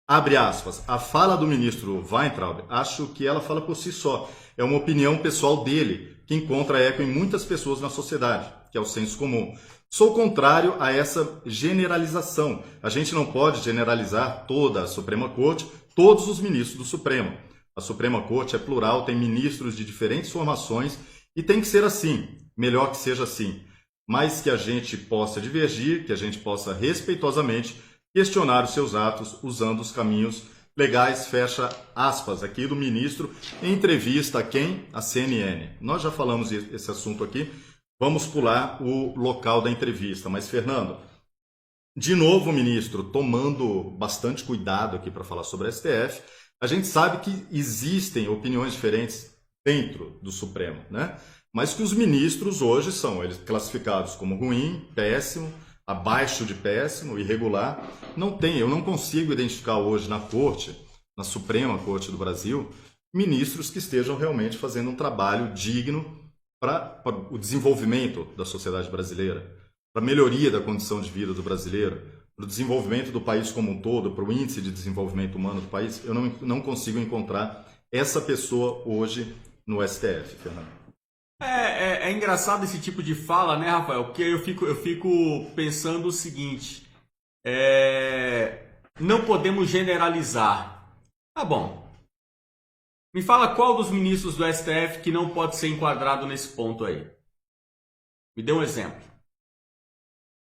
Abre aspas, a fala do ministro Weintraub, acho que ela fala por si só. É uma opinião pessoal dele, que encontra eco em muitas pessoas na sociedade, que é o senso comum. Sou contrário a essa generalização. A gente não pode generalizar toda a Suprema Corte, todos os ministros do Supremo. A Suprema Corte é plural, tem ministros de diferentes formações e tem que ser assim, melhor que seja assim. Mas que a gente possa divergir, que a gente possa respeitosamente questionar os seus atos usando os caminhos legais, fecha aspas, aqui do ministro, em entrevista a quem? A CNN. Nós já falamos esse assunto aqui, vamos pular o local da entrevista. Mas, Fernando, de novo o ministro tomando bastante cuidado aqui para falar sobre a STF, a gente sabe que existem opiniões diferentes dentro do Supremo, né? Mas que os ministros hoje são eles classificados como ruim, péssimo, abaixo de péssimo, irregular. Eu não consigo identificar hoje na Corte, na Suprema Corte do Brasil, ministros que estejam realmente fazendo um trabalho digno para o desenvolvimento da sociedade brasileira, para a melhoria da condição de vida do brasileiro, para o desenvolvimento do país como um todo, para o índice de desenvolvimento humano do país. Eu não consigo encontrar essa pessoa hoje no STF, Fernando. É engraçado esse tipo de fala, né, Rafael? Porque eu fico pensando o seguinte: não podemos generalizar. Tá bom. Me fala qual dos ministros do STF que não pode ser enquadrado nesse ponto aí. Me dê um exemplo.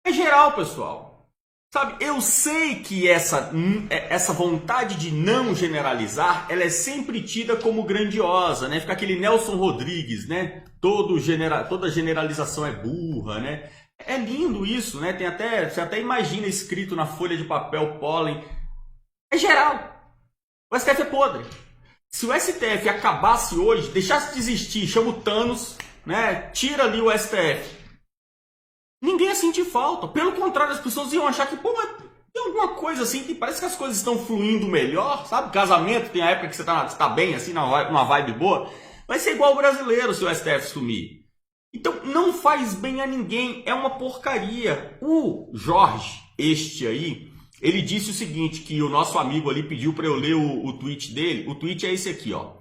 É geral, pessoal. Sabe, eu sei que essa vontade de não generalizar, ela é sempre tida como grandiosa, né? Fica aquele Nelson Rodrigues, né? Toda generalização é burra, né? É lindo isso, né? Você até imagina escrito na folha de papel pólen. É geral. O STF é podre. Se o STF acabasse hoje, deixasse de existir, chama o Thanos, né? Tira ali o STF. Ninguém ia sentir falta. Pelo contrário, as pessoas iam achar que, pô, mas Tem alguma coisa assim que parece que as coisas estão fluindo melhor, sabe? Casamento, tem a época que você tá bem, assim, numa vibe boa. Vai ser igual o brasileiro se o STF sumir. Então, não faz bem a ninguém. É uma porcaria. O Jorge, este aí, ele disse o seguinte, que o nosso amigo ali pediu para eu ler o tweet dele. O tweet é esse aqui, ó.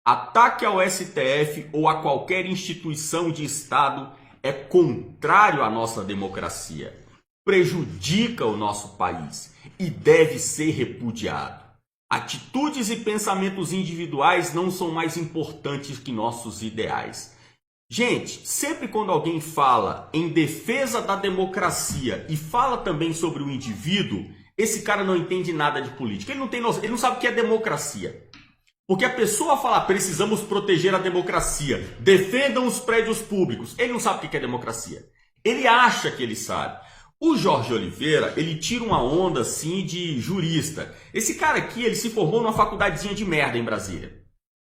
Ataque ao STF ou a qualquer instituição de Estado é contrário à nossa democracia. Prejudica o nosso país e deve ser repudiado. Atitudes e pensamentos individuais não são mais importantes que nossos ideais. Gente, sempre quando alguém fala em defesa da democracia e fala também sobre o indivíduo, esse cara não entende nada de política. Ele não tem noção, ele não sabe o que é democracia. Porque a pessoa fala, precisamos proteger a democracia, defendam os prédios públicos. Ele não sabe o que é democracia. Ele acha que ele sabe. O Jorge Oliveira, ele tira uma onda assim de jurista. Esse cara aqui, ele se formou numa faculdadezinha de merda em Brasília.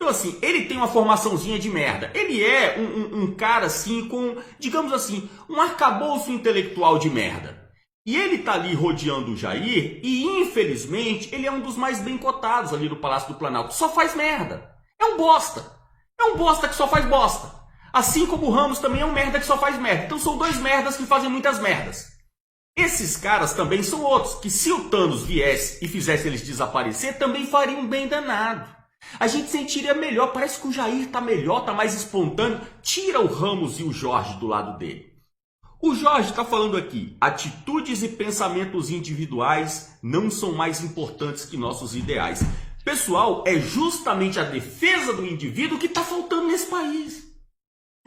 Então assim, ele tem uma formaçãozinha de merda. Ele é um cara assim com, digamos assim, um arcabouço intelectual de merda. E ele tá ali rodeando o Jair e, infelizmente, ele é um dos mais bem cotados ali no Palácio do Planalto. Só faz merda. É um bosta. É um bosta que só faz bosta. Assim como o Ramos também é um merda que só faz merda. Então são dois merdas que fazem muitas merdas. Esses caras também são outros, que se o Thanos viesse e fizesse eles desaparecer, também fariam um bem danado. A gente sentiria melhor, parece que o Jair tá melhor, tá mais espontâneo. Tira o Ramos e o Jorge do lado dele. O Jorge está falando aqui, atitudes e pensamentos individuais não são mais importantes que nossos ideais. Pessoal, é justamente a defesa do indivíduo que está faltando nesse país.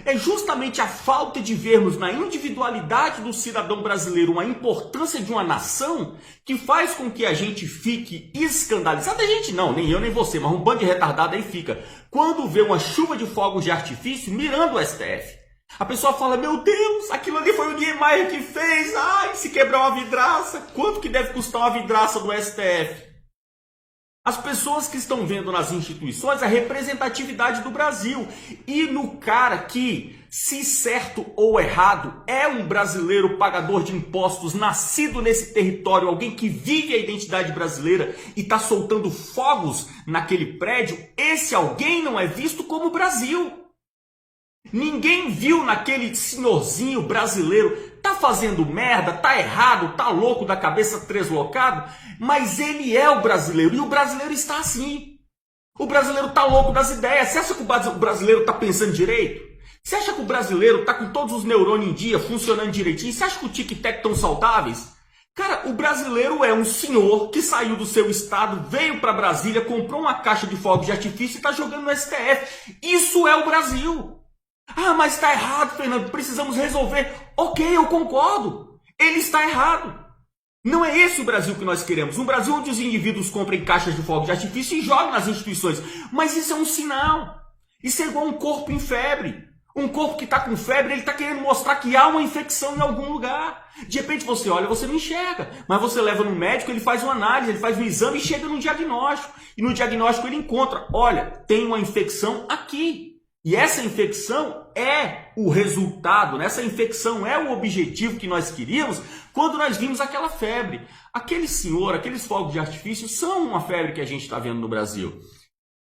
É justamente a falta de vermos na individualidade do cidadão brasileiro uma importância de uma nação que faz com que a gente fique escandalizado. A gente não, nem eu nem você, mas um bando de retardado aí fica. Quando vê uma chuva de fogos de artifício mirando o STF. A pessoa fala, meu Deus, aquilo ali foi o Niemeyer que fez. Ai, se quebrar uma vidraça, quanto que deve custar uma vidraça do STF? As pessoas que estão vendo nas instituições a representatividade do Brasil e no cara que, se certo ou errado, é um brasileiro pagador de impostos, nascido nesse território, alguém que vive a identidade brasileira e está soltando fogos naquele prédio, esse alguém não é visto como Brasil. Ninguém viu naquele senhorzinho brasileiro, tá fazendo merda, tá errado, tá louco da cabeça treslocado, mas ele é o brasileiro e o brasileiro está assim. O brasileiro tá louco das ideias. Você acha que o brasileiro tá pensando direito? Você acha que o brasileiro tá com todos os neurônios em dia, funcionando direitinho? Você acha que o tic-tac estão saudáveis? Cara, o brasileiro é um senhor que saiu do seu estado, veio para Brasília, comprou uma caixa de fogos de artifício e tá jogando no STF. Isso é o Brasil. Ah, mas está errado, Fernando, precisamos resolver. Ok, eu concordo. Ele está errado. Não é esse o Brasil que nós queremos. Um Brasil onde os indivíduos comprem caixas de fogos de artifício e jogam nas instituições. Mas isso é um sinal. Isso é igual um corpo em febre. Um corpo que está com febre, ele está querendo mostrar que há uma infecção em algum lugar. De repente você olha, você não enxerga. Mas você leva no médico, ele faz uma análise, ele faz um exame e chega num diagnóstico. E no diagnóstico ele encontra, olha, tem uma infecção aqui. E essa infecção é o resultado, né? Essa infecção é o objetivo que nós queríamos quando nós vimos aquela febre. Aquele senhor, aqueles fogos de artifício são uma febre que a gente está vendo no Brasil.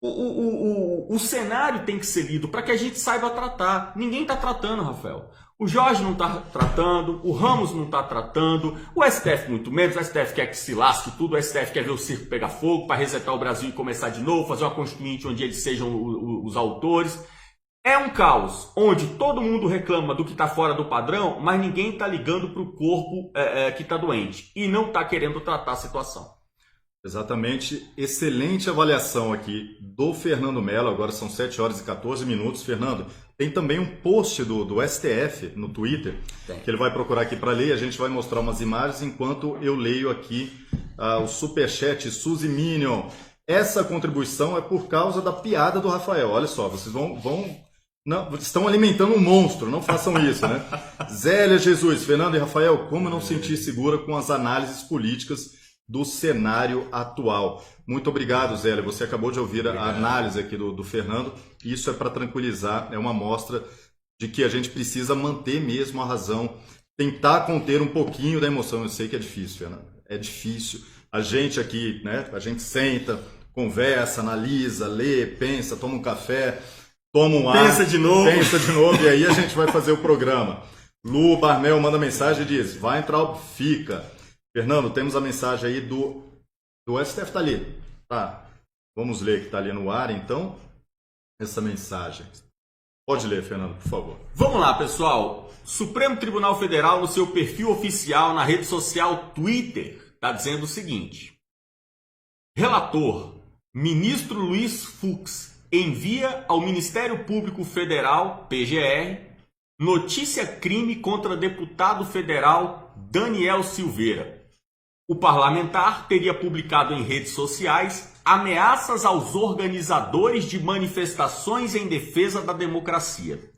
O cenário tem que ser lido para que a gente saiba tratar. Ninguém está tratando, Rafael. O Jorge não está tratando, o Ramos não está tratando, o STF muito menos, o STF quer que se lasque tudo, o STF quer ver o circo pegar fogo para resetar o Brasil e começar de novo, fazer uma constituinte onde eles sejam os autores. É um caos, onde todo mundo reclama do que está fora do padrão, mas ninguém está ligando para o corpo que está doente e não está querendo tratar a situação. Exatamente. Excelente avaliação aqui do Fernando Mello. Agora são 7 horas e 14 minutos. Fernando, tem também um post do STF no Twitter, que ele vai procurar aqui para ler. A gente vai mostrar umas imagens enquanto eu leio aqui o superchat Suzy Minion. Essa contribuição é por causa da piada do Rafael. Olha só, vocês não, estão alimentando um monstro, não façam isso, né? Zélia Jesus, Fernando e Rafael, como não sentir segura com as análises políticas do cenário atual? Muito obrigado, Zélia. Você acabou de ouvir a análise aqui do Fernando. Isso é para tranquilizar, é uma amostra de que a gente precisa manter mesmo a razão, tentar conter um pouquinho da emoção. Eu sei que é difícil, Fernando. é difícil. A gente aqui, né? A gente senta, conversa, analisa, lê, pensa, toma um café, toma um ar. Pensa de novo. Pensa de novo e aí a gente vai fazer o programa. Lu Barmel manda mensagem e diz, vai entrar, fica. Fernando, temos a mensagem aí do STF, tá ali. Tá. Vamos ler que tá ali no ar, então, essa mensagem. Pode ler, Fernando, por favor. Vamos lá, pessoal. Supremo Tribunal Federal, no seu perfil oficial na rede social Twitter, está dizendo o seguinte. Relator, ministro Luiz Fux, envia ao Ministério Público Federal, PGR, notícia crime contra deputado federal Daniel Silveira. O parlamentar teria publicado em redes sociais ameaças aos organizadores de manifestações em defesa da democracia.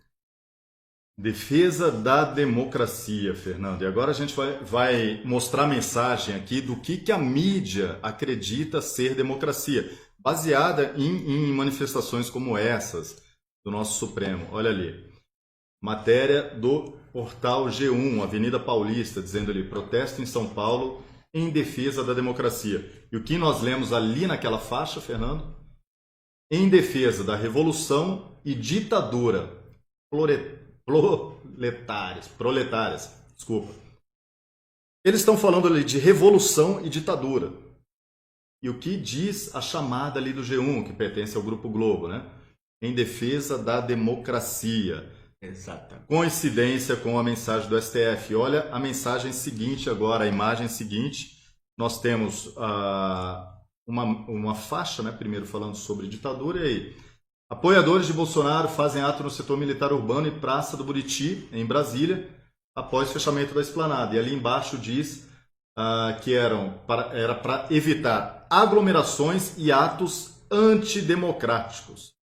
Defesa da democracia, Fernando. E agora a gente vai mostrar a mensagem aqui do que a mídia acredita ser democracia, baseada em manifestações como essas do nosso Supremo. Olha ali. Matéria do portal G1, Avenida Paulista, dizendo ali, protesto em São Paulo em defesa da democracia. E o que nós lemos ali naquela faixa, Fernando? Em defesa da revolução e ditadura proletárias. Desculpa. Eles estão falando ali de revolução e ditadura. E o que diz a chamada ali do G1, que pertence ao Grupo Globo, né? Em defesa da democracia. Exatamente. Coincidência com a mensagem do STF. Olha a mensagem seguinte agora, a imagem seguinte. Nós temos uma faixa, né? Primeiro falando sobre ditadura e aí. Apoiadores de Bolsonaro fazem ato no setor militar urbano e Praça do Buriti, em Brasília, após fechamento da esplanada. E ali embaixo diz que era para evitar aglomerações e atos antidemocráticos.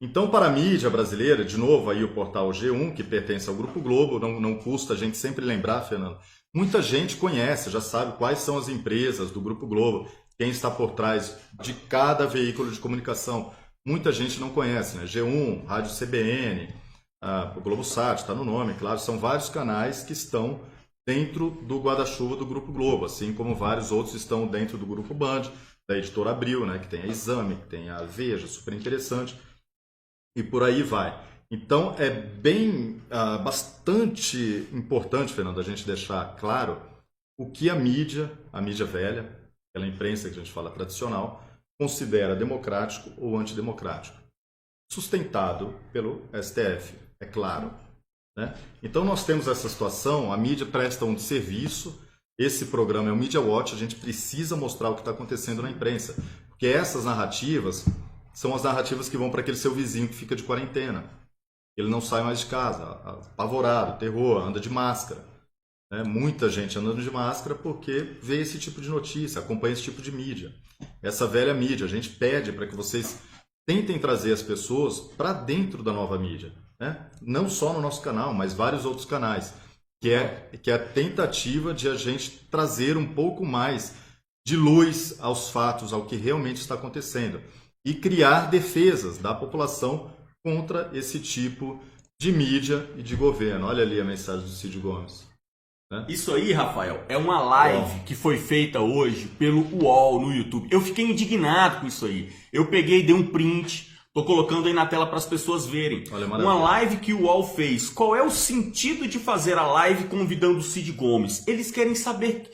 Então, para a mídia brasileira, de novo aí o portal G1, que pertence ao Grupo Globo, não custa a gente sempre lembrar, Fernando, muita gente conhece, já sabe quais são as empresas do Grupo Globo, quem está por trás de cada veículo de comunicação. Muita gente não conhece, né? G1, Rádio CBN, o Globosat, está no nome, claro, são vários canais que estão dentro do guarda-chuva do Grupo Globo, assim como vários outros estão dentro do Grupo Band, da Editora Abril, né? Que tem a Exame, que tem a Veja, super interessante. E por aí vai. Então é bastante importante, Fernando, a gente deixar claro o que a mídia velha, aquela imprensa que a gente fala tradicional, considera democrático ou antidemocrático. Sustentado pelo STF, é claro. Né? Então nós temos essa situação, a mídia presta um serviço, esse programa é o Media Watch, a gente precisa mostrar o que está acontecendo na imprensa. Porque essas narrativas são as narrativas que vão para aquele seu vizinho que fica de quarentena. Ele não sai mais de casa, apavorado, terror, anda de máscara. Né? Muita gente andando de máscara porque vê esse tipo de notícia, acompanha esse tipo de mídia. Essa velha mídia, a gente pede para que vocês tentem trazer as pessoas para dentro da nova mídia. Né? Não só no nosso canal, mas vários outros canais. Que é a tentativa de a gente trazer um pouco mais de luz aos fatos, ao que realmente está acontecendo. E criar defesas da população contra esse tipo de mídia e de governo. Olha ali a mensagem do Cid Gomes. Né? Isso aí, Rafael, é uma live que foi feita hoje pelo UOL no YouTube. Eu fiquei indignado com isso aí. Eu peguei, dei um print, tô colocando aí na tela para as pessoas verem. Olha, uma live que o UOL fez. Qual é o sentido de fazer a live convidando o Cid Gomes? Eles querem saber,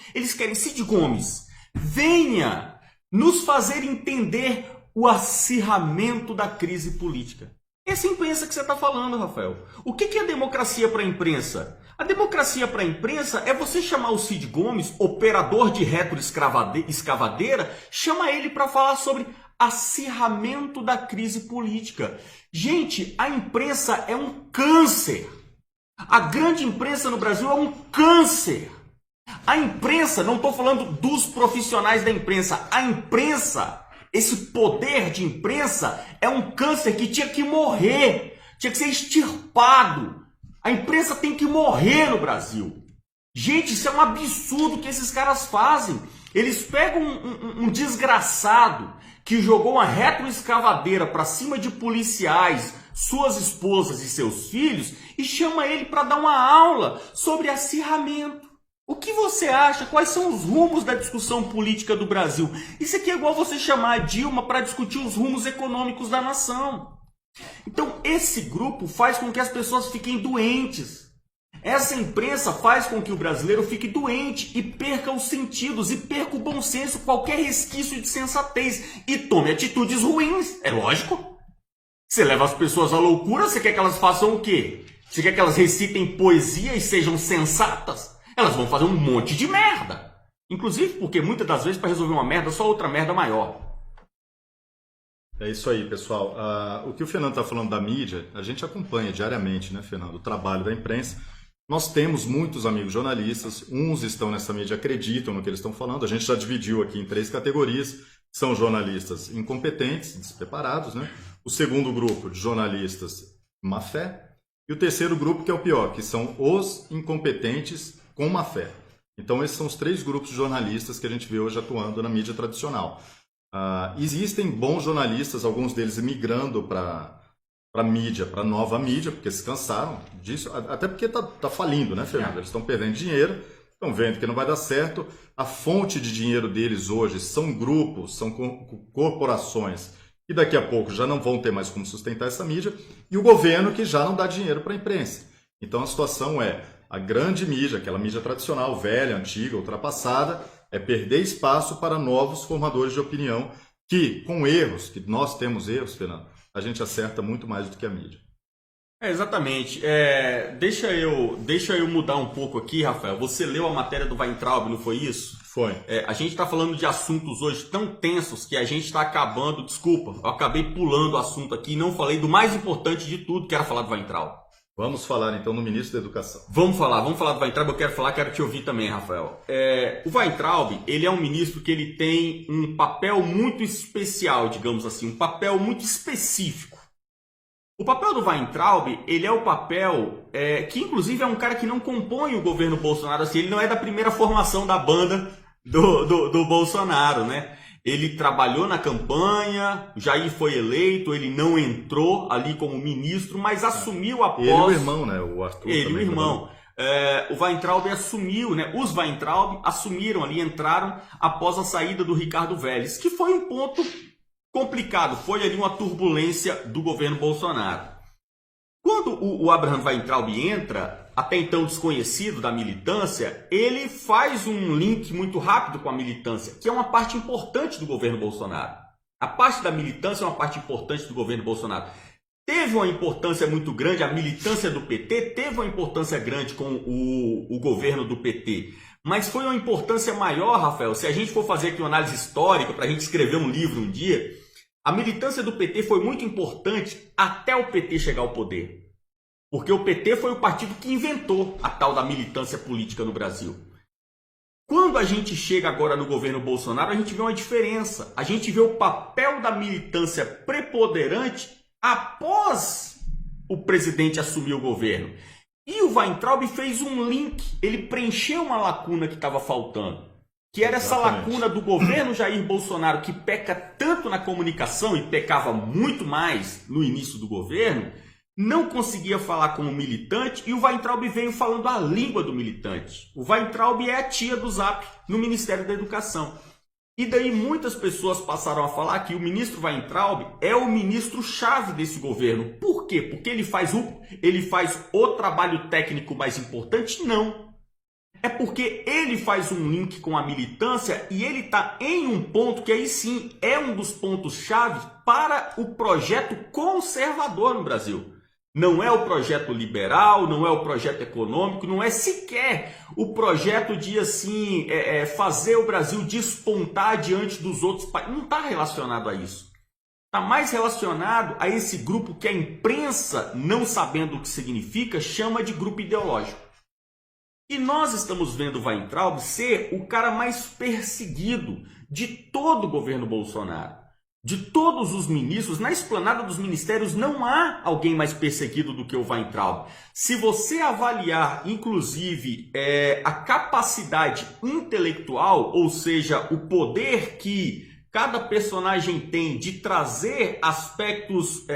Cid Gomes, venha nos fazer entender o acirramento da crise política. Essa imprensa que você está falando, Rafael. O que é democracia para a imprensa? A democracia para a imprensa é você chamar o Cid Gomes, operador de retroescavadeira, chama ele para falar sobre acirramento da crise política. Gente, a imprensa é um câncer. A grande imprensa no Brasil é um câncer. A imprensa, não estou falando dos profissionais da imprensa, a imprensa, esse poder de imprensa é um câncer que tinha que morrer, tinha que ser extirpado. A imprensa tem que morrer no Brasil. Gente, isso é um absurdo que esses caras fazem. Eles pegam um desgraçado que jogou uma retroescavadeira para cima de policiais, suas esposas e seus filhos e chama ele para dar uma aula sobre acirramento. O que você acha? Quais são os rumos da discussão política do Brasil? Isso aqui é igual você chamar a Dilma para discutir os rumos econômicos da nação. Então, esse grupo faz com que as pessoas fiquem doentes. Essa imprensa faz com que o brasileiro fique doente e perca os sentidos e perca o bom senso, qualquer resquício de sensatez e tome atitudes ruins. É lógico. Você leva as pessoas à loucura, você quer que elas façam o quê? Você quer que elas recitem poesia e sejam sensatas? Elas vão fazer um monte de merda. Inclusive porque muitas das vezes para resolver uma merda, só outra merda maior. É isso aí, pessoal. O que o Fernando está falando da mídia, a gente acompanha diariamente, né, Fernando, o trabalho da imprensa. Nós temos muitos amigos jornalistas, uns estão nessa mídia, acreditam no que eles estão falando. A gente já dividiu aqui em 3 categorias. São jornalistas incompetentes, despreparados, né? O segundo grupo de jornalistas, má fé. E o terceiro grupo, que é o pior, que são os incompetentes com má fé. Então, esses são os 3 grupos de jornalistas que a gente vê hoje atuando na mídia tradicional. Existem bons jornalistas, alguns deles migrando para mídia, para nova mídia, porque se cansaram disso, até porque tá falindo, né, Fernando? Eles estão perdendo dinheiro, estão vendo que não vai dar certo. A fonte de dinheiro deles hoje são grupos, são corporações, que daqui a pouco já não vão ter mais como sustentar essa mídia, e o governo que já não dá dinheiro para a imprensa. Então a situação é, a grande mídia, aquela mídia tradicional, velha, antiga, ultrapassada, é perder espaço para novos formadores de opinião que, com erros, que nós temos erros, Fernando, a gente acerta muito mais do que a mídia. Exatamente. Deixa eu mudar um pouco aqui, Rafael. Você leu a matéria do Weintraub, não foi isso? Foi. A gente está falando de assuntos hoje tão tensos que a gente está acabando... Desculpa, eu acabei pulando o assunto aqui e não falei do mais importante de tudo, que era falar do Weintraub. Vamos falar então no ministro da Educação. Vamos falar do Weintraub, eu quero te ouvir também, Rafael. O Weintraub, ele é um ministro que ele tem um papel muito especial, digamos assim, um papel muito específico. O papel do Weintraub, ele é o papel que inclusive é um cara que não compõe o governo Bolsonaro, assim, ele não é da primeira formação da banda do Bolsonaro, né? Ele trabalhou na campanha, Jair foi eleito, ele não entrou ali como ministro, mas assumiu após... Ele e o irmão, né? O Arthur. Ele e o irmão. O Weintraub assumiu, né? Os Weintraub assumiram ali, entraram após a saída do Ricardo Vélez, que foi um ponto complicado, foi ali uma turbulência do governo Bolsonaro. Quando o Abraham Weintraub entra, até então desconhecido da militância, ele faz um link muito rápido com a militância, que é uma parte importante do governo Bolsonaro. A parte da militância é uma parte importante do governo Bolsonaro. Teve uma importância muito grande, a militância do PT teve uma importância grande com o governo do PT. Mas foi uma importância maior, Rafael, se a gente for fazer aqui uma análise histórica, para a gente escrever um livro um dia, a militância do PT foi muito importante até o PT chegar ao poder. Porque o PT foi o partido que inventou a tal da militância política no Brasil. Quando a gente chega agora no governo Bolsonaro, a gente vê uma diferença. A gente vê o papel da militância preponderante após o presidente assumir o governo. E o Weintraub fez um link, ele preencheu uma lacuna que estava faltando. Que era essa lacuna do governo Jair Bolsonaro, que peca tanto na comunicação e pecava muito mais no início do governo, não conseguia falar como militante, e o Weintraub veio falando a língua do militante. O Weintraub é a tia do Zap no Ministério da Educação. E daí muitas pessoas passaram a falar que o ministro Weintraub é o ministro-chave desse governo. Por quê? Porque ele faz o trabalho técnico mais importante? Não. É porque ele faz um link com a militância e ele está em um ponto que aí sim é um dos pontos-chave para o projeto conservador no Brasil. Não é o projeto liberal, não é o projeto econômico, não é sequer o projeto de assim, fazer o Brasil despontar diante dos outros países. Não está relacionado a isso. Está mais relacionado a esse grupo que a imprensa, não sabendo o que significa, chama de grupo ideológico. E nós estamos vendo o Weintraub ser o cara mais perseguido de todo o governo Bolsonaro. De todos os ministros, na esplanada dos ministérios não há alguém mais perseguido do que o Weintraub. Se você avaliar, inclusive, a capacidade intelectual, ou seja, o poder que cada personagem tem de trazer aspectos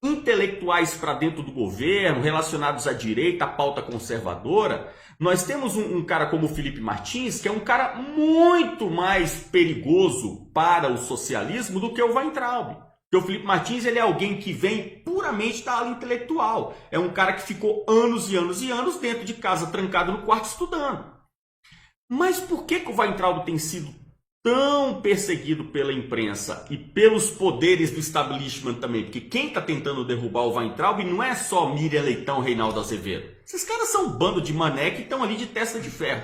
intelectuais para dentro do governo, relacionados à direita, à pauta conservadora, nós temos um cara como o Felipe Martins, que é um cara muito mais perigoso para o socialismo do que o Weintraub. Porque o Felipe Martins, ele é alguém que vem puramente da ala intelectual. É um cara que ficou anos e anos e anos dentro de casa, trancado no quarto, estudando. Mas por que o Weintraub tem sido tão perseguido pela imprensa e pelos poderes do establishment também? Porque quem está tentando derrubar o Weintraub não é só Miriam Leitão, Reinaldo Azevedo. Esses caras são um bando de mané que estão ali de testa de ferro.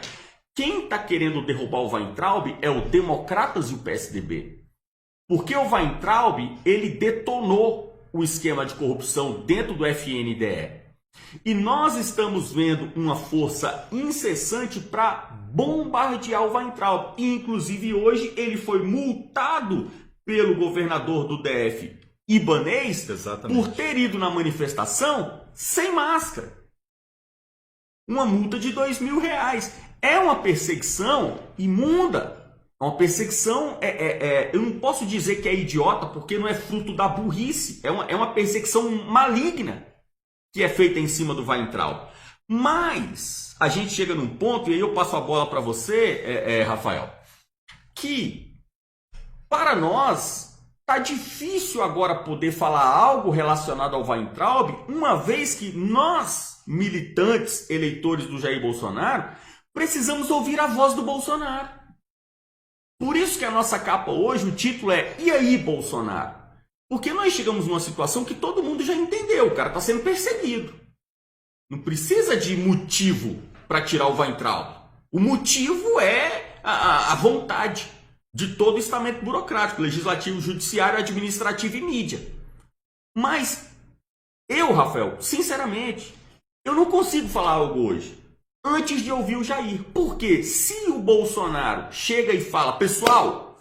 Quem está querendo derrubar o Weintraub é o Democratas e o PSDB. Porque o Weintraub, ele detonou o esquema de corrupção dentro do FNDE. E nós estamos vendo uma força incessante para bombardear o Weintraub. E, inclusive, hoje ele foi multado pelo governador do DF, Ibanez, por ter ido na manifestação sem máscara. Uma multa de R$2.000. É uma perseguição imunda. Uma perseguição, eu não posso dizer que é idiota, porque não é fruto da burrice. É uma perseguição maligna que é feita em cima do Weintraub. Mas a gente chega num ponto, e aí eu passo a bola para você, Rafael, que para nós tá difícil agora poder falar algo relacionado ao Weintraub, uma vez que nós, militantes, eleitores do Jair Bolsonaro, precisamos ouvir a voz do Bolsonaro. Por isso que a nossa capa hoje, o título é "E aí, Bolsonaro?" Porque nós chegamos numa situação que todo mundo já entendeu, o cara está sendo perseguido. Não precisa de motivo para tirar o Weintraub. O motivo é a vontade de todo o estamento burocrático, legislativo, judiciário, administrativo e mídia. Mas eu, Rafael, sinceramente, eu não consigo falar algo hoje antes de ouvir o Jair. Porque se o Bolsonaro chega e fala, pessoal,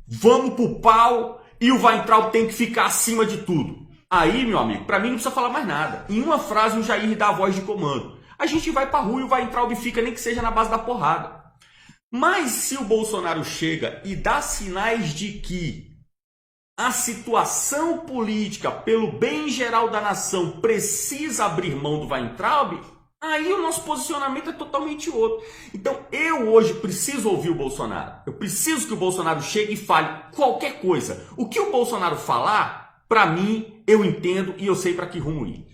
vamos pro pau e o Weintraub tem que ficar acima de tudo. Aí, meu amigo, para mim não precisa falar mais nada. Em uma frase o Jair dá a voz de comando. A gente vai pra rua e o Weintraub fica, nem que seja na base da porrada. Mas se o Bolsonaro chega e dá sinais de que a situação política, pelo bem geral da nação, precisa abrir mão do Weintraub, aí o nosso posicionamento é totalmente outro. Então eu hoje preciso ouvir o Bolsonaro. Eu preciso que o Bolsonaro chegue e fale qualquer coisa. O que o Bolsonaro falar, para mim, eu entendo e eu sei para que rumo ir.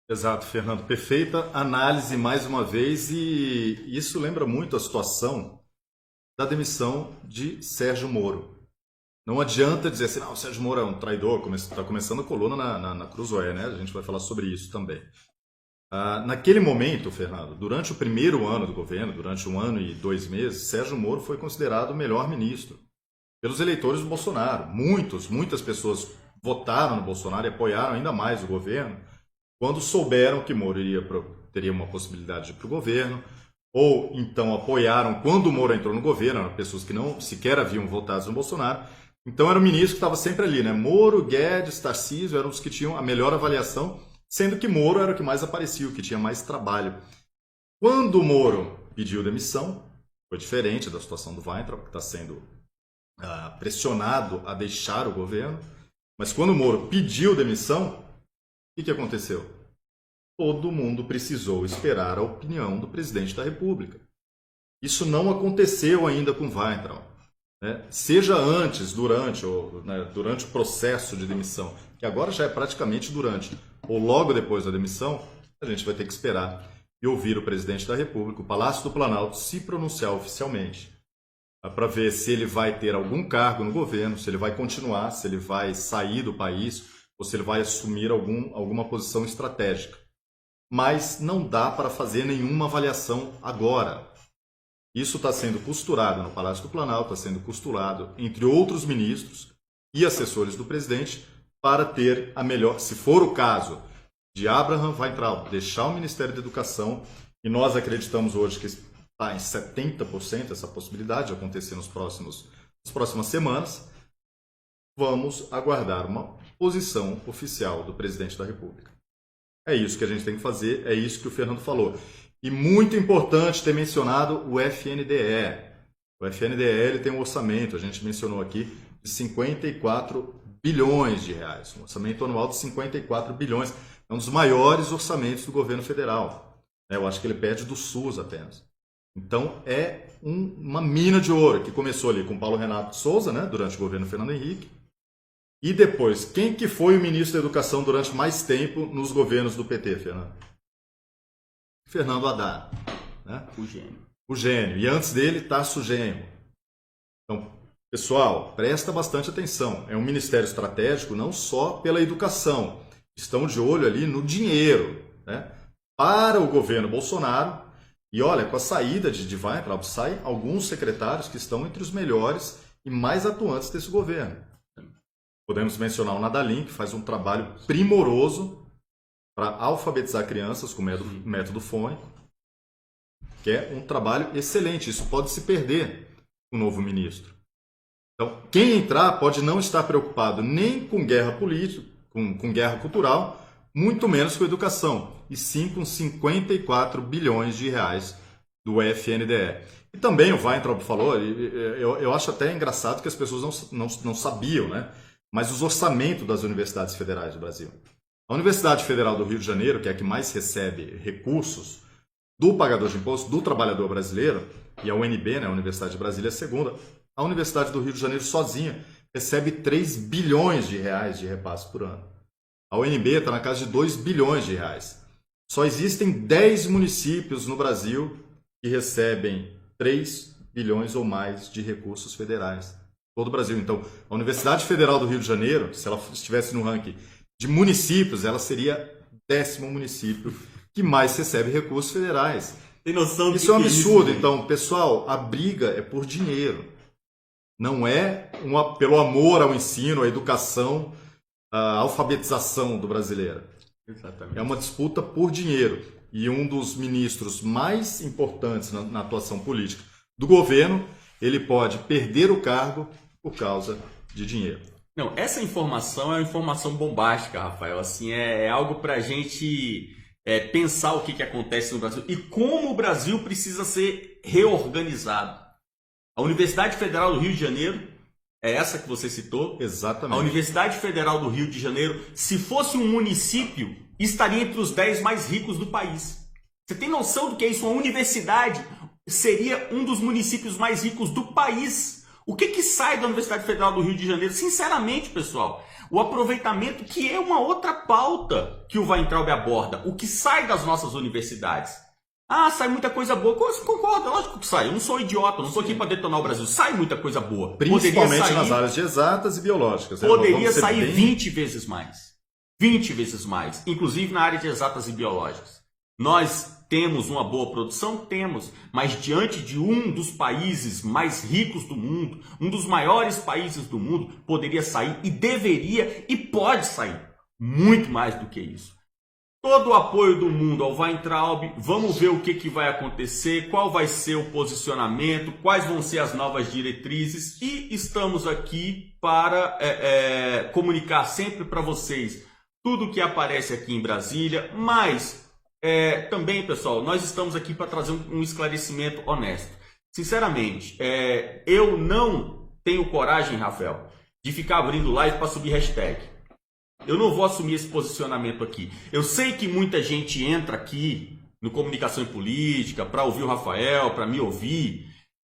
Exato, Fernando. Perfeita análise mais uma vez, e isso lembra muito a situação da demissão de Sérgio Moro. Não adianta dizer assim, não, o Sérgio Moro é um traidor, está começando a coluna na Cruzoé, né? A gente vai falar sobre isso também. Naquele momento, Fernando, durante o primeiro ano do governo, durante 1 ano e 2 meses, Sérgio Moro foi considerado o melhor ministro pelos eleitores do Bolsonaro. Muitas pessoas votaram no Bolsonaro e apoiaram ainda mais o governo quando souberam que Moro teria uma possibilidade de ir para o governo, ou então apoiaram quando o Moro entrou no governo, eram pessoas que não sequer haviam votado no Bolsonaro. Então era o ministro que estava sempre ali, né? Moro, Guedes, Tarcísio eram os que tinham a melhor avaliação, sendo que Moro era o que mais aparecia, o que tinha mais trabalho. Quando o Moro pediu demissão, foi diferente da situação do Weintraub, que está sendo pressionado a deixar o governo, mas quando o Moro pediu demissão, o que aconteceu? Todo mundo precisou esperar a opinião do presidente da República. Isso não aconteceu ainda com Weintraub. Né? Seja antes, durante o processo de demissão, que agora já é praticamente durante, ou logo depois da demissão, a gente vai ter que esperar e ouvir o presidente da República, o Palácio do Planalto, se pronunciar oficialmente, para ver se ele vai ter algum cargo no governo, se ele vai continuar, se ele vai sair do país, ou se ele vai assumir alguma posição estratégica. Mas não dá para fazer nenhuma avaliação agora. Isso está sendo costurado no Palácio do Planalto, está sendo costurado entre outros ministros e assessores do presidente para ter a melhor, se for o caso de Abraham Weintraub deixar o Ministério da Educação, e nós acreditamos hoje que está em 70% essa possibilidade de acontecer nas próximas semanas, vamos aguardar uma posição oficial do presidente da República. É isso que a gente tem que fazer, é isso que o Fernando falou. E muito importante ter mencionado o FNDE. O FNDE ele tem um orçamento, a gente mencionou aqui, de 54 bilhões de reais. Um orçamento anual de 54 bilhões. É um dos maiores orçamentos do governo federal. Eu acho que ele perde do SUS apenas. Então, é uma mina de ouro que começou ali com Paulo Renato Souza, né, durante o governo Fernando Henrique. E depois, quem que foi o ministro da Educação durante mais tempo nos governos do PT, Fernando? Fernando Haddad. Né? O gênio. O gênio. E antes dele, Tasso Genro. Então, pessoal, presta bastante atenção. É um ministério estratégico não só pela educação. Estão de olho ali no dinheiro, né? Para o governo Bolsonaro. E olha, com a saída de Weintraub, saem alguns secretários que estão entre os melhores e mais atuantes desse governo. Podemos mencionar o Nadalim, que faz um trabalho primoroso para alfabetizar crianças com método fônico, que é um trabalho excelente. Isso pode se perder com o novo ministro. Então, quem entrar pode não estar preocupado nem com guerra política, com guerra cultural, muito menos com educação, e sim com 54 bilhões de reais do FNDE. E também o Weintraub falou, eu acho até engraçado que as pessoas não sabiam, né? Mas os orçamentos das universidades federais do Brasil. A Universidade Federal do Rio de Janeiro, que é a que mais recebe recursos do pagador de imposto, do trabalhador brasileiro, e a UNB, né, a Universidade de Brasília, é a segunda, a Universidade do Rio de Janeiro sozinha recebe 3 bilhões de reais de repasse por ano. A UNB está na casa de 2 bilhões de reais. Só existem 10 municípios no Brasil que recebem 3 bilhões ou mais de recursos federais. Todo o Brasil. Então, a Universidade Federal do Rio de Janeiro, se ela estivesse no ranking de municípios, ela seria 10º município que mais recebe recursos federais. Tem noção Isso é um absurdo. Isso, então, pessoal, a briga é por dinheiro. Não é pelo amor ao ensino, à educação, à alfabetização do brasileiro. Exatamente. É uma disputa por dinheiro. E um dos ministros mais importantes na atuação política do governo, ele pode perder o cargo por causa de dinheiro. Não, essa informação é uma informação bombástica, Rafael. Assim, é algo para a gente pensar o que acontece no Brasil e como o Brasil precisa ser reorganizado. A Universidade Federal do Rio de Janeiro é essa que você citou. Exatamente. A Universidade Federal do Rio de Janeiro, se fosse um município, estaria entre os 10 mais ricos do país. Você tem noção do que é isso? Uma universidade seria um dos municípios mais ricos do país. O que sai da Universidade Federal do Rio de Janeiro? Sinceramente, pessoal, o aproveitamento, que é uma outra pauta que o Weintraub aborda, o que sai das nossas universidades. Ah, sai muita coisa boa. Concordo, lógico que sai. Eu não sou idiota, não estou aqui para detonar o Brasil. Sai muita coisa boa. Principalmente nas áreas de exatas e biológicas. Poderia sair 20 vezes mais. 20 vezes mais. Inclusive na área de exatas e biológicas. Nós temos uma boa produção? Temos. Mas diante de um dos países mais ricos do mundo, um dos maiores países do mundo, poderia sair e deveria e pode sair muito mais do que isso. Todo o apoio do mundo ao Weintraub, vamos ver o que vai acontecer, qual vai ser o posicionamento, quais vão ser as novas diretrizes, e estamos aqui para comunicar sempre para vocês tudo o que aparece aqui em Brasília, mas também, pessoal, nós estamos aqui para trazer um esclarecimento honesto. Sinceramente, eu não tenho coragem, Rafael, de ficar abrindo live para subir hashtag. Eu não vou assumir esse posicionamento aqui. Eu sei que muita gente entra aqui no Comunicação e Política para ouvir o Rafael, para me ouvir,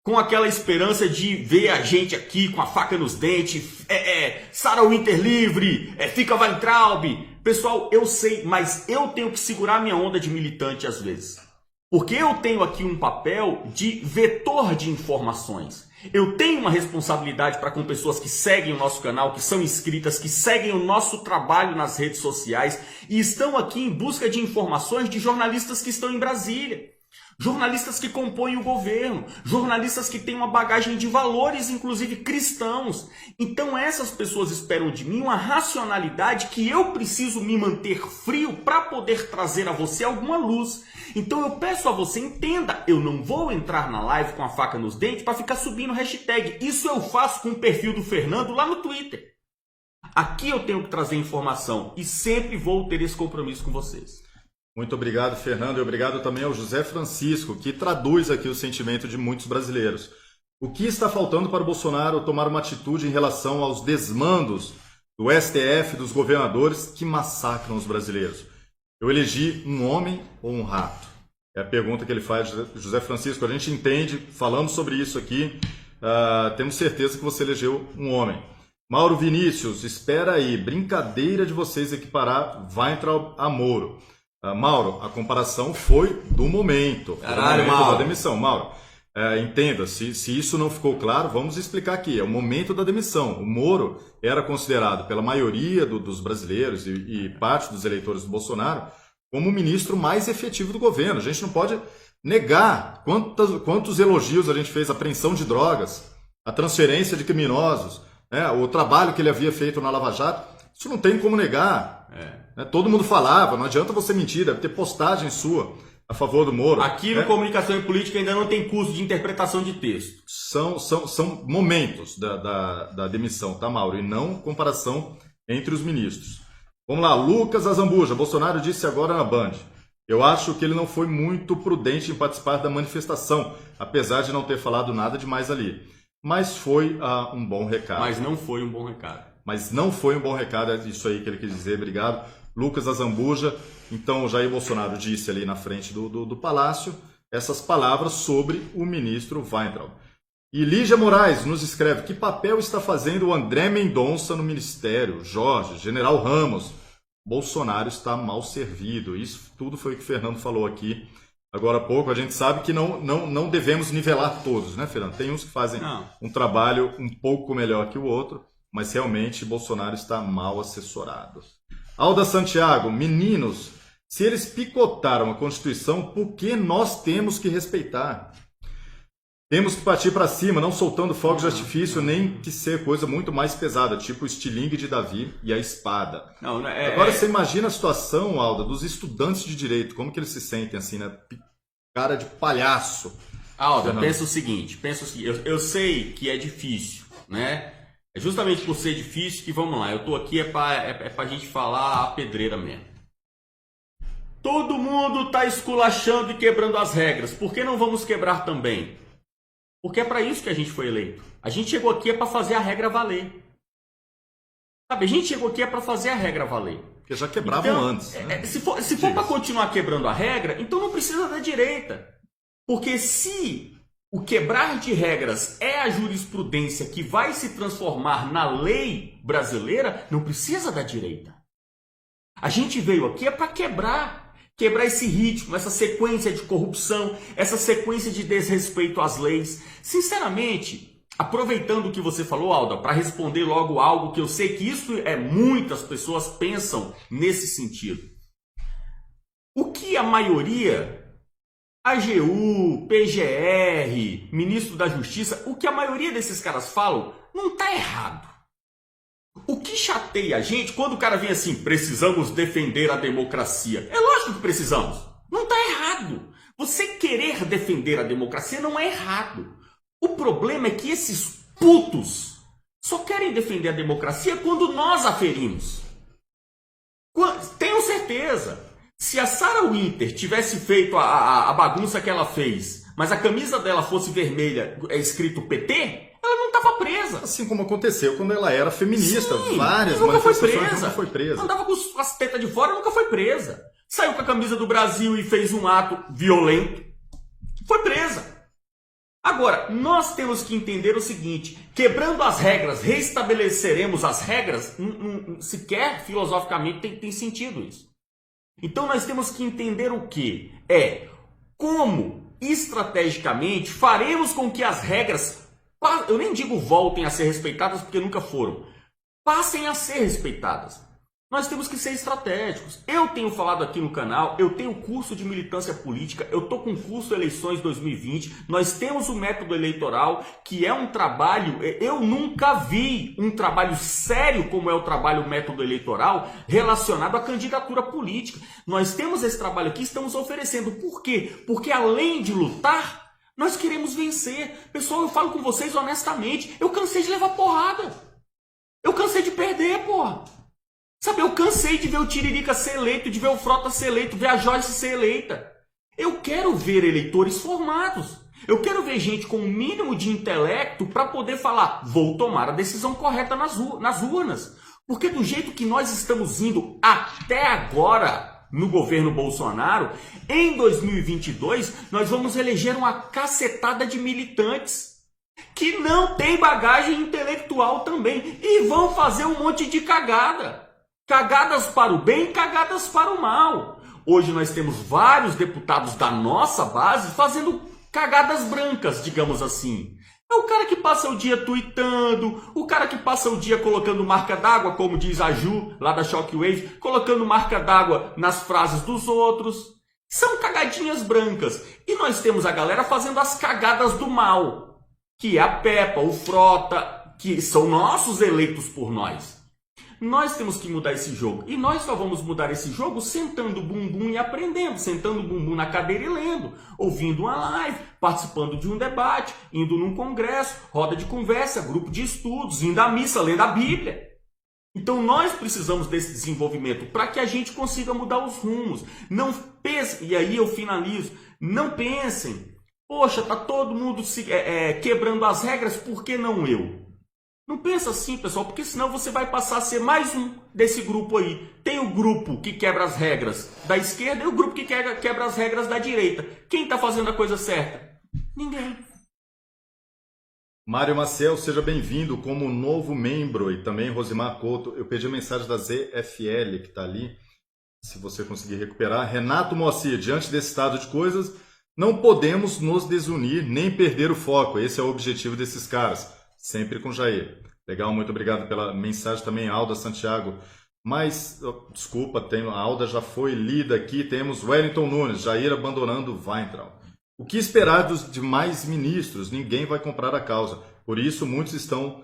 com aquela esperança de ver a gente aqui com a faca nos dentes, Sarah Winter livre, fica Weintraub. Pessoal, eu sei, mas eu tenho que segurar minha onda de militante às vezes. Porque eu tenho aqui um papel de vetor de informações. Eu tenho uma responsabilidade para com pessoas que seguem o nosso canal, que são inscritas, que seguem o nosso trabalho nas redes sociais e estão aqui em busca de informações de jornalistas que estão em Brasília. Jornalistas que compõem o governo, jornalistas que têm uma bagagem de valores, inclusive cristãos. Então essas pessoas esperam de mim uma racionalidade que eu preciso me manter frio para poder trazer a você alguma luz. Então eu peço a você, entenda, eu não vou entrar na live com a faca nos dentes para ficar subindo hashtag. Isso eu faço com o perfil do Fernando lá no Twitter. Aqui eu tenho que trazer informação e sempre vou ter esse compromisso com vocês. Muito obrigado, Fernando, e obrigado também ao José Francisco, que traduz aqui o sentimento de muitos brasileiros. O que está faltando para o Bolsonaro tomar uma atitude em relação aos desmandos do STF, dos governadores que massacram os brasileiros. Eu elegi um homem ou um rato? É a pergunta que ele faz, José Francisco. A gente entende, falamos sobre isso aqui, temos certeza que você elegeu um homem. Mauro Vinícius, espera aí, brincadeira de vocês equiparar Weintraub a Moro. Mauro, a comparação foi do momento. Caralho, do momento Mauro. da demissão. Mauro, entenda, se isso não ficou claro, vamos explicar aqui. É o momento da demissão. O Moro era considerado pela maioria dos brasileiros e parte dos eleitores do Bolsonaro como o ministro mais efetivo do governo. A gente não pode negar quantos elogios a gente fez à apreensão de drogas, à transferência de criminosos, o trabalho que ele havia feito na Lava Jato. Isso não tem como negar. Todo mundo falava, não adianta você mentir, deve ter postagem sua a favor do Moro. Aqui no Comunicação e Política ainda não tem curso de interpretação de texto. São momentos da demissão, tá, Mauro? E não comparação entre os ministros. Vamos lá, Lucas Azambuja. Bolsonaro disse agora na Band: eu acho que ele não foi muito prudente em participar da manifestação, apesar de não ter falado nada demais ali. Mas foi um bom recado. Mas não foi um bom recado. Mas não foi um bom recado, é isso aí que ele quis dizer. Obrigado, Lucas Azambuja. Então, Jair Bolsonaro disse ali na frente do Palácio essas palavras sobre o ministro Weintraub. E Lígia Moraes nos escreve: que papel está fazendo o André Mendonça no ministério? Jorge, General Ramos. Bolsonaro está mal servido. Isso tudo foi o que o Fernando falou aqui agora há pouco. A gente sabe que não devemos nivelar todos, né, Fernando? Tem uns que fazem um trabalho um pouco melhor que o outro, mas realmente Bolsonaro está mal assessorado. Alda Santiago, meninos, se eles picotaram a Constituição, por que nós temos que respeitar? Temos que partir para cima, não soltando fogos de artifício, nem que ser coisa muito mais pesada, tipo o estilingue de Davi e a espada. Agora você imagina a situação, Alda, dos estudantes de direito, como que eles se sentem assim, né? Cara de palhaço. Alda, pensa o seguinte, eu sei que é difícil, né? É justamente por ser difícil que, vamos lá, eu tô aqui pra gente falar a pedreira mesmo. Todo mundo tá esculachando e quebrando as regras, por que não vamos quebrar também? Porque é para isso que a gente foi eleito. A gente chegou aqui para fazer a regra valer. Sabe, a gente chegou aqui para fazer a regra valer. Porque já quebravam antes. Né? Se for para continuar quebrando a regra, então não precisa da direita. Porque se o quebrar de regras é a jurisprudência que vai se transformar na lei brasileira, não precisa da direita. A gente veio aqui para quebrar esse ritmo, essa sequência de corrupção, essa sequência de desrespeito às leis. Sinceramente, aproveitando o que você falou, Alda, para responder logo algo que eu sei que isso muitas pessoas pensam nesse sentido. O que a maioria, AGU, PGR, Ministro da Justiça, o que a maioria desses caras falam, não está errado. O que chateia a gente quando o cara vem assim: precisamos defender a democracia. É lógico que precisamos. Não está errado. Você querer defender a democracia não é errado. O problema é que esses putos só querem defender a democracia quando nós a ferimos. Tenho certeza. Se a Sarah Winter tivesse feito a bagunça que ela fez, mas a camisa dela fosse vermelha, escrito PT, ela não estava presa. Assim como aconteceu quando ela era feminista. Sim, várias manifestações nunca foi presa. Andava com as tetas de fora, nunca foi presa. Saiu com a camisa do Brasil e fez um ato violento. Foi presa. Agora, nós temos que entender o seguinte: quebrando as regras, reestabeleceremos as regras? Sequer filosoficamente tem sentido isso. Então nós temos que entender o que? Como estrategicamente faremos com que as regras, eu nem digo voltem a ser respeitadas porque nunca foram, passem a ser respeitadas. Nós temos que ser estratégicos. Eu tenho falado aqui no canal, eu tenho curso de militância política, eu estou com o curso Eleições 2020, nós temos o método eleitoral, que é um trabalho, eu nunca vi um trabalho sério como é o trabalho método eleitoral relacionado à candidatura política. Nós temos esse trabalho aqui, estamos oferecendo. Por quê? Porque além de lutar, nós queremos vencer. Pessoal, eu falo com vocês honestamente, eu cansei de levar porrada. Eu cansei de perder, porra. Sabe, eu cansei de ver o Tiririca ser eleito, de ver o Frota ser eleito, ver a Joyce ser eleita. Eu quero ver eleitores formados. Eu quero ver gente com o mínimo de intelecto para poder falar: vou tomar a decisão correta nas urnas. Porque do jeito que nós estamos indo até agora no governo Bolsonaro, em 2022 nós vamos eleger uma cacetada de militantes que não tem bagagem intelectual também e vão fazer um monte de cagada. Cagadas para o bem, cagadas para o mal. Hoje nós temos vários deputados da nossa base fazendo cagadas brancas, digamos assim. É o cara que passa o dia tweetando, o cara que passa o dia colocando marca d'água, como diz a Ju, lá da Shockwave, colocando marca d'água nas frases dos outros. São cagadinhas brancas. E nós temos a galera fazendo as cagadas do mal, que é a Peppa, o Frota, que são nossos eleitos por nós. Nós temos que mudar esse jogo. E nós só vamos mudar esse jogo sentando o bumbum e aprendendo. Sentando o bumbum na cadeira e lendo. Ouvindo uma live, participando de um debate, indo num congresso, roda de conversa, grupo de estudos, indo à missa, lendo a Bíblia. Então nós precisamos desse desenvolvimento para que a gente consiga mudar os rumos. Não pense, e aí eu finalizo, não pensem, poxa, tá todo mundo quebrando as regras, por que não eu? Não pensa assim, pessoal, porque senão você vai passar a ser mais um desse grupo aí. Tem o grupo que quebra as regras da esquerda e o grupo que quebra as regras da direita. Quem está fazendo a coisa certa? Ninguém. Mário Maciel, seja bem-vindo como novo membro, e também Rosimar Couto. Eu pedi a mensagem da ZFL que está ali, se você conseguir recuperar. Renato Moacir, diante desse estado de coisas, não podemos nos desunir nem perder o foco. Esse é o objetivo desses caras. Sempre com Jair. Legal, muito obrigado pela mensagem também, Alda Santiago. Mas, desculpa, a Alda já foi lida aqui. Temos Wellington Nunes, Jair abandonando Weintraub. O que esperar dos demais ministros? Ninguém vai comprar a causa. Por isso, muitos estão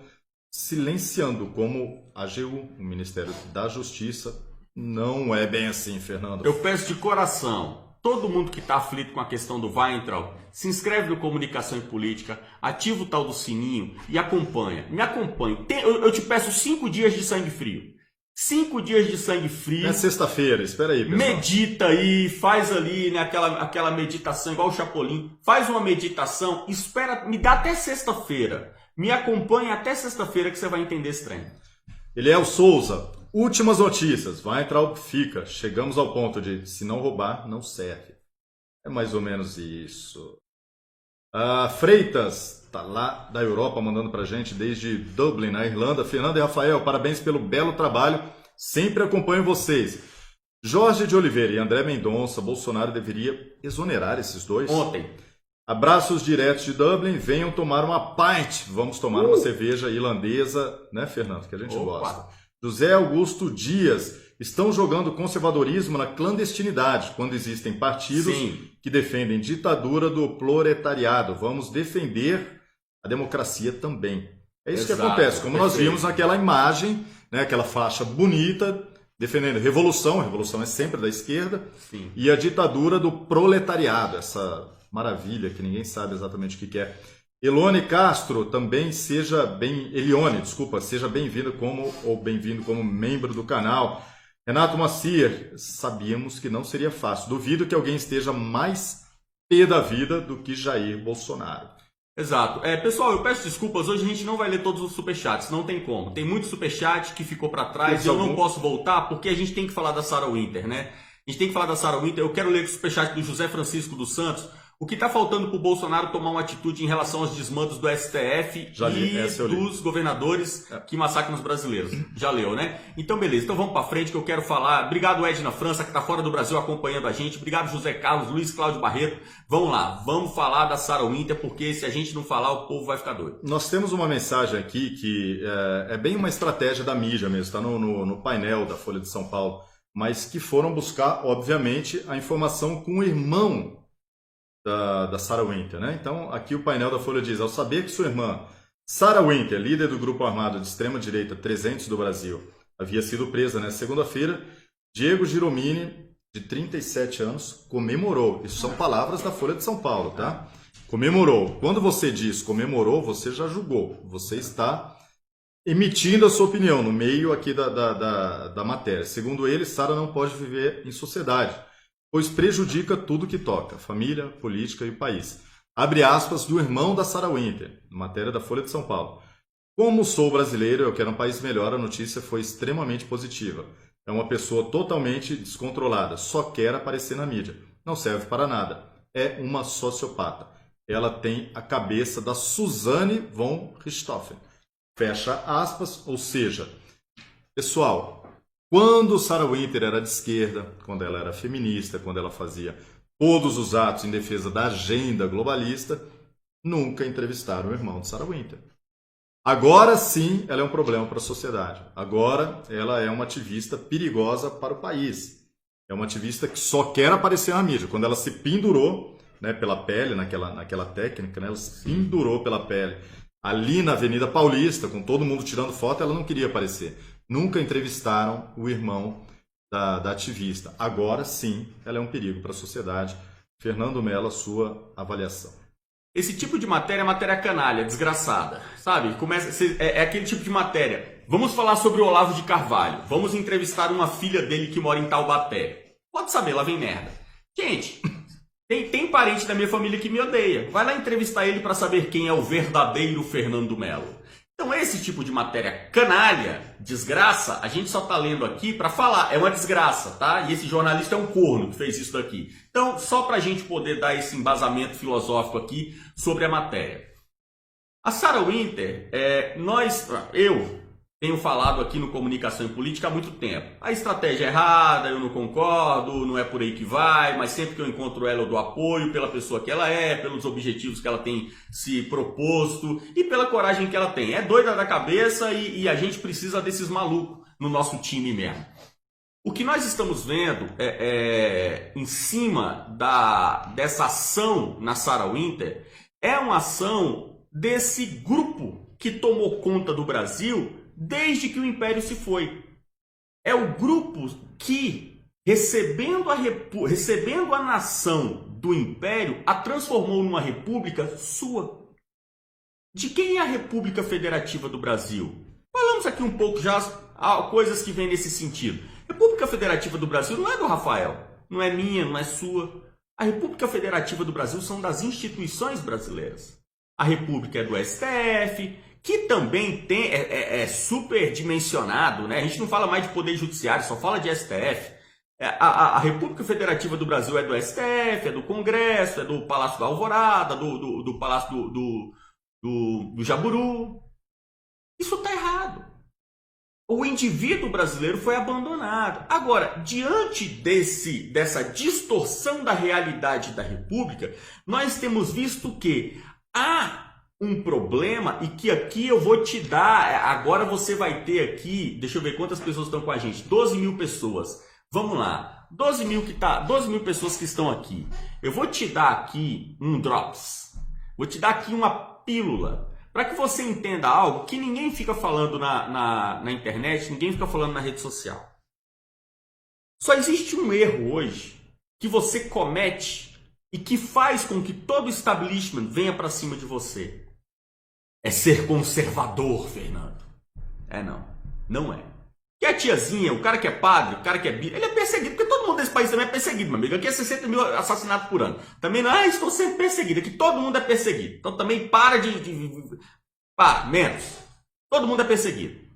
silenciando, como a AGU, o Ministério da Justiça. Não é bem assim, Fernando. Eu peço de coração, todo mundo que está aflito com a questão do Weintraub, se inscreve no Comunicação e Política, ativa o tal do sininho e acompanha. Me acompanhe. Eu te peço 5 dias de sangue frio. 5 dias de sangue frio. É sexta-feira, espera aí, pessoal. Medita aí, faz ali, né, aquela meditação, igual o Chapolin. Faz uma meditação, espera, me dá até sexta-feira. Me acompanha até sexta-feira que você vai entender esse trem. Eliel Souza, últimas notícias. Weintraub fica. Chegamos ao ponto de, se não roubar, não serve. É mais ou menos isso. Freitas, está lá da Europa, mandando para a gente desde Dublin, na Irlanda. Fernando e Rafael, parabéns pelo belo trabalho. Sempre acompanho vocês. Jorge de Oliveira e André Mendonça, Bolsonaro deveria exonerar esses dois? Ontem. Abraços diretos de Dublin. Venham tomar uma pint. Vamos tomar uma cerveja irlandesa, né, Fernando? Que a gente gosta. José Augusto Dias. Estão jogando conservadorismo na clandestinidade, quando existem partidos que defendem ditadura do proletariado. Vamos defender a democracia também. É isso que acontece. Como nós vimos naquela imagem, né, aquela faixa bonita, defendendo revolução. A revolução é sempre da esquerda. Sim. E a ditadura do proletariado. Essa maravilha que ninguém sabe exatamente o que é. Elione Castro, também seja bem-vindo como membro do canal. Renato Macir, sabíamos que não seria fácil. Duvido que alguém esteja mais pé da vida do que Jair Bolsonaro. Exato. Pessoal, eu peço desculpas, hoje a gente não vai ler todos os superchats, não tem como. Tem muito superchat que ficou para trás e eu não posso voltar porque a gente tem que falar da Sarah Winter, né? A gente tem que falar da Sarah Winter. Eu quero ler o superchat do José Francisco dos Santos. O que está faltando para o Bolsonaro tomar uma atitude em relação aos desmandos do STF e dos governadores que massacram os brasileiros? Já leu, né? Então, beleza. Então vamos para frente que eu quero falar. Obrigado, Edna França, que está fora do Brasil acompanhando a gente. Obrigado, José Carlos, Luiz Cláudio Barreto. Vamos lá. Vamos falar da Sarah Winter, porque se a gente não falar, o povo vai ficar doido. Nós temos uma mensagem aqui que é bem uma estratégia da mídia mesmo. Está no painel da Folha de São Paulo. Mas que foram buscar, obviamente, a informação com o irmão da Sarah Winter, né? Então, aqui o painel da Folha diz: ao saber que sua irmã, Sarah Winter, líder do grupo armado de extrema-direita 300 do Brasil, havia sido presa nesta segunda-feira, Diego Giromini, de 37 anos, comemorou. Isso são palavras da Folha de São Paulo, tá? Comemorou. Quando você diz comemorou, você já julgou. Você está emitindo a sua opinião no meio aqui da matéria. Segundo ele, Sarah não pode viver em sociedade, pois prejudica tudo que toca, família, política e o país. Abre aspas do irmão da Sarah Winter, matéria da Folha de São Paulo. Como sou brasileiro, eu quero um país melhor, a notícia foi extremamente positiva. É uma pessoa totalmente descontrolada, só quer aparecer na mídia. Não serve para nada. É uma sociopata. Ela tem a cabeça da Suzanne von Richthofen. Fecha aspas, ou seja, pessoal, quando Sarah Winter era de esquerda, quando ela era feminista, quando ela fazia todos os atos em defesa da agenda globalista, nunca entrevistaram o irmão de Sarah Winter. Agora sim, ela é um problema para a sociedade. Agora ela é uma ativista perigosa para o país. É uma ativista que só quer aparecer na mídia. Quando ela se pendurou, né, pela pele, naquela técnica, né, ela se pendurou pela pele ali na Avenida Paulista, com todo mundo tirando foto, ela não queria aparecer. Nunca entrevistaram o irmão da ativista. Agora sim, ela é um perigo para a sociedade. Fernando Mello, a sua avaliação. Esse tipo de matéria é matéria canalha, desgraçada, sabe? É aquele tipo de matéria. Vamos falar sobre o Olavo de Carvalho. Vamos entrevistar uma filha dele que mora em Taubaté. Pode saber, lá vem merda. Gente, tem parente da minha família que me odeia. Vai lá entrevistar ele para saber quem é o verdadeiro Fernando Mello. Então esse tipo de matéria canalha, desgraça, a gente só tá lendo aqui para falar. É uma desgraça, tá? E esse jornalista é um corno que fez isso daqui. Então, só para a gente poder dar esse embasamento filosófico aqui sobre a matéria. A Sarah Winter, eu tenho falado aqui no Comunicação e Política há muito tempo. A estratégia é errada, eu não concordo, não é por aí que vai, mas sempre que eu encontro ela eu dou apoio pela pessoa que ela é, pelos objetivos que ela tem se proposto e pela coragem que ela tem. É doida da cabeça e a gente precisa desses malucos no nosso time mesmo. O que nós estamos vendo em cima dessa ação na Sarah Winter é uma ação desse grupo que tomou conta do Brasil desde que o Império se foi. É o grupo que, recebendo a nação do Império, a transformou numa república sua. De quem é a República Federativa do Brasil? Falamos aqui um pouco já coisas que vêm nesse sentido. A República Federativa do Brasil não é do Rafael, não é minha, não é sua. A República Federativa do Brasil são das instituições brasileiras. A República é do STF, que também é superdimensionado, né? A gente não fala mais de Poder Judiciário, só fala de STF. A República Federativa do Brasil é do STF, é do Congresso, é do Palácio da Alvorada, do Palácio do Jaburu. Isso está errado. O indivíduo brasileiro foi abandonado. Agora, diante dessa distorção da realidade da República, nós temos visto que há um problema e que aqui eu vou te dar, agora você vai ter aqui, deixa eu ver quantas pessoas estão com a gente, 12 mil pessoas, vamos lá, 12 mil pessoas que estão aqui, eu vou te dar aqui um drops, vou te dar aqui uma pílula, para que você entenda algo que ninguém fica falando na internet, ninguém fica falando na rede social. Só existe um erro hoje que você comete e que faz com que todo o establishment venha para cima de você. É ser conservador, Fernando. Não é. Que a tiazinha, o cara que é padre, o cara que é bispo, ele é perseguido, porque todo mundo desse país também é perseguido, meu amigo. Aqui é 60 mil assassinatos por ano. Também não, estou sendo perseguido. Aqui todo mundo é perseguido. Então também para menos. Todo mundo é perseguido.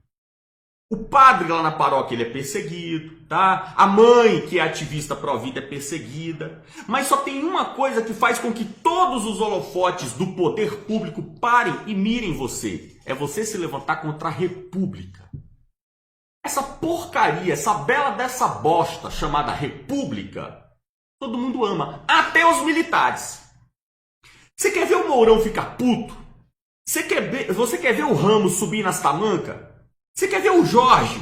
O padre lá na paróquia, ele é perseguido, tá? A mãe, que é ativista pró-vida, é perseguida. Mas só tem uma coisa que faz com que todos os holofotes do poder público parem e mirem você. É você se levantar contra a República. Essa porcaria, essa bela dessa bosta chamada República, todo mundo ama. Até os militares. Você quer ver o Mourão ficar puto? Você quer ver o Ramos subir nas tamancas? Você quer ver o Jorge,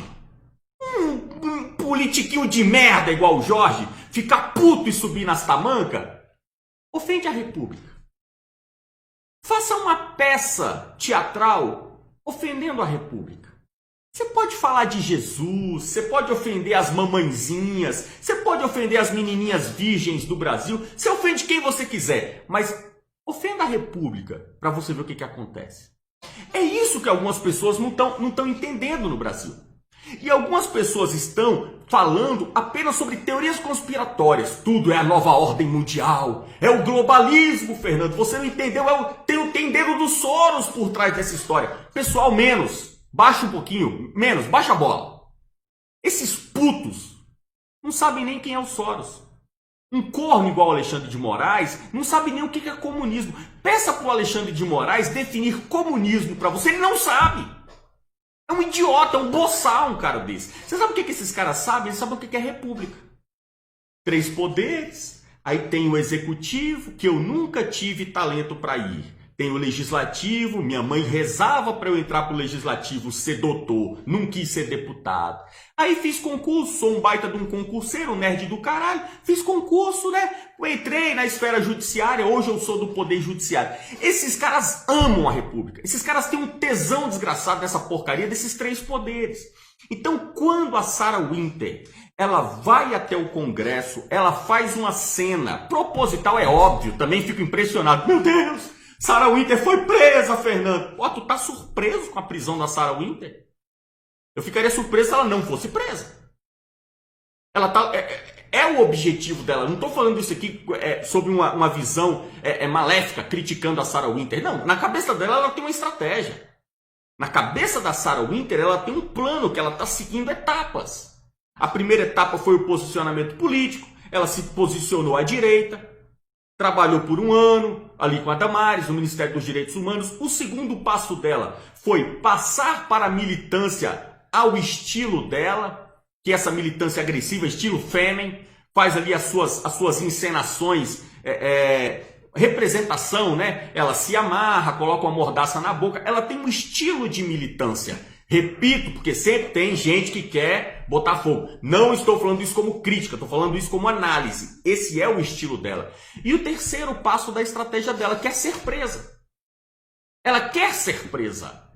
um politiquinho de merda igual o Jorge, ficar puto e subir nas tamancas? Ofende a República. Faça uma peça teatral ofendendo a República. Você pode falar de Jesus, você pode ofender as mamãezinhas, você pode ofender as menininhas virgens do Brasil, você ofende quem você quiser, mas ofenda a República para você ver o que acontece. É isso que algumas pessoas não estão entendendo no Brasil. E algumas pessoas estão falando apenas sobre teorias conspiratórias. Tudo é a nova ordem mundial, é o globalismo, Fernando. Você não entendeu? Tem dedo do Soros por trás dessa história. Pessoal, menos. Baixa um pouquinho. Menos. Baixa a bola. Esses putos não sabem nem quem é o Soros. Um corno igual o Alexandre de Moraes não sabe nem o que é comunismo. Peça para o Alexandre de Moraes definir comunismo para você. Ele não sabe. É um idiota, é um boçal um cara desse. Você sabe o que esses caras sabem? Eles sabem o que é república. 3 poderes. Aí tem o executivo, que eu nunca tive talento para ir. Tem o legislativo, minha mãe rezava para eu entrar pro legislativo, ser doutor, não quis ser deputado. Aí fiz concurso, sou um baita de um concurseiro, um nerd do caralho. Fiz concurso, né? Entrei na esfera judiciária, hoje eu sou do poder judiciário. Esses caras amam a república. Esses caras têm um tesão desgraçado nessa porcaria desses 3 poderes. Então, quando a Sarah Winter, ela vai até o Congresso, ela faz uma cena proposital, é óbvio, também fico impressionado. Meu Deus! Sarah Winter foi presa, Fernando. Pô, tu tá surpreso com a prisão da Sarah Winter? Eu ficaria surpreso se ela não fosse presa. Ela tá... É o objetivo dela. Não tô falando isso aqui sobre uma visão maléfica, criticando a Sarah Winter. Não, na cabeça dela ela tem uma estratégia. Na cabeça da Sarah Winter ela tem um plano que ela tá seguindo etapas. A primeira etapa foi o posicionamento político. Ela se posicionou à direita. Trabalhou por um ano ali com a Damares, no Ministério dos Direitos Humanos. O segundo passo dela foi passar para a militância ao estilo dela, que é essa militância agressiva, estilo fêmea, faz ali as suas encenações, representação, né? Ela se amarra, coloca uma mordaça na boca. Ela tem um estilo de militância. Repito, porque sempre tem gente que quer botar fogo. Não estou falando isso como crítica, estou falando isso como análise. Esse é o estilo dela. E o terceiro passo da estratégia dela, que é ser presa. Ela quer ser presa.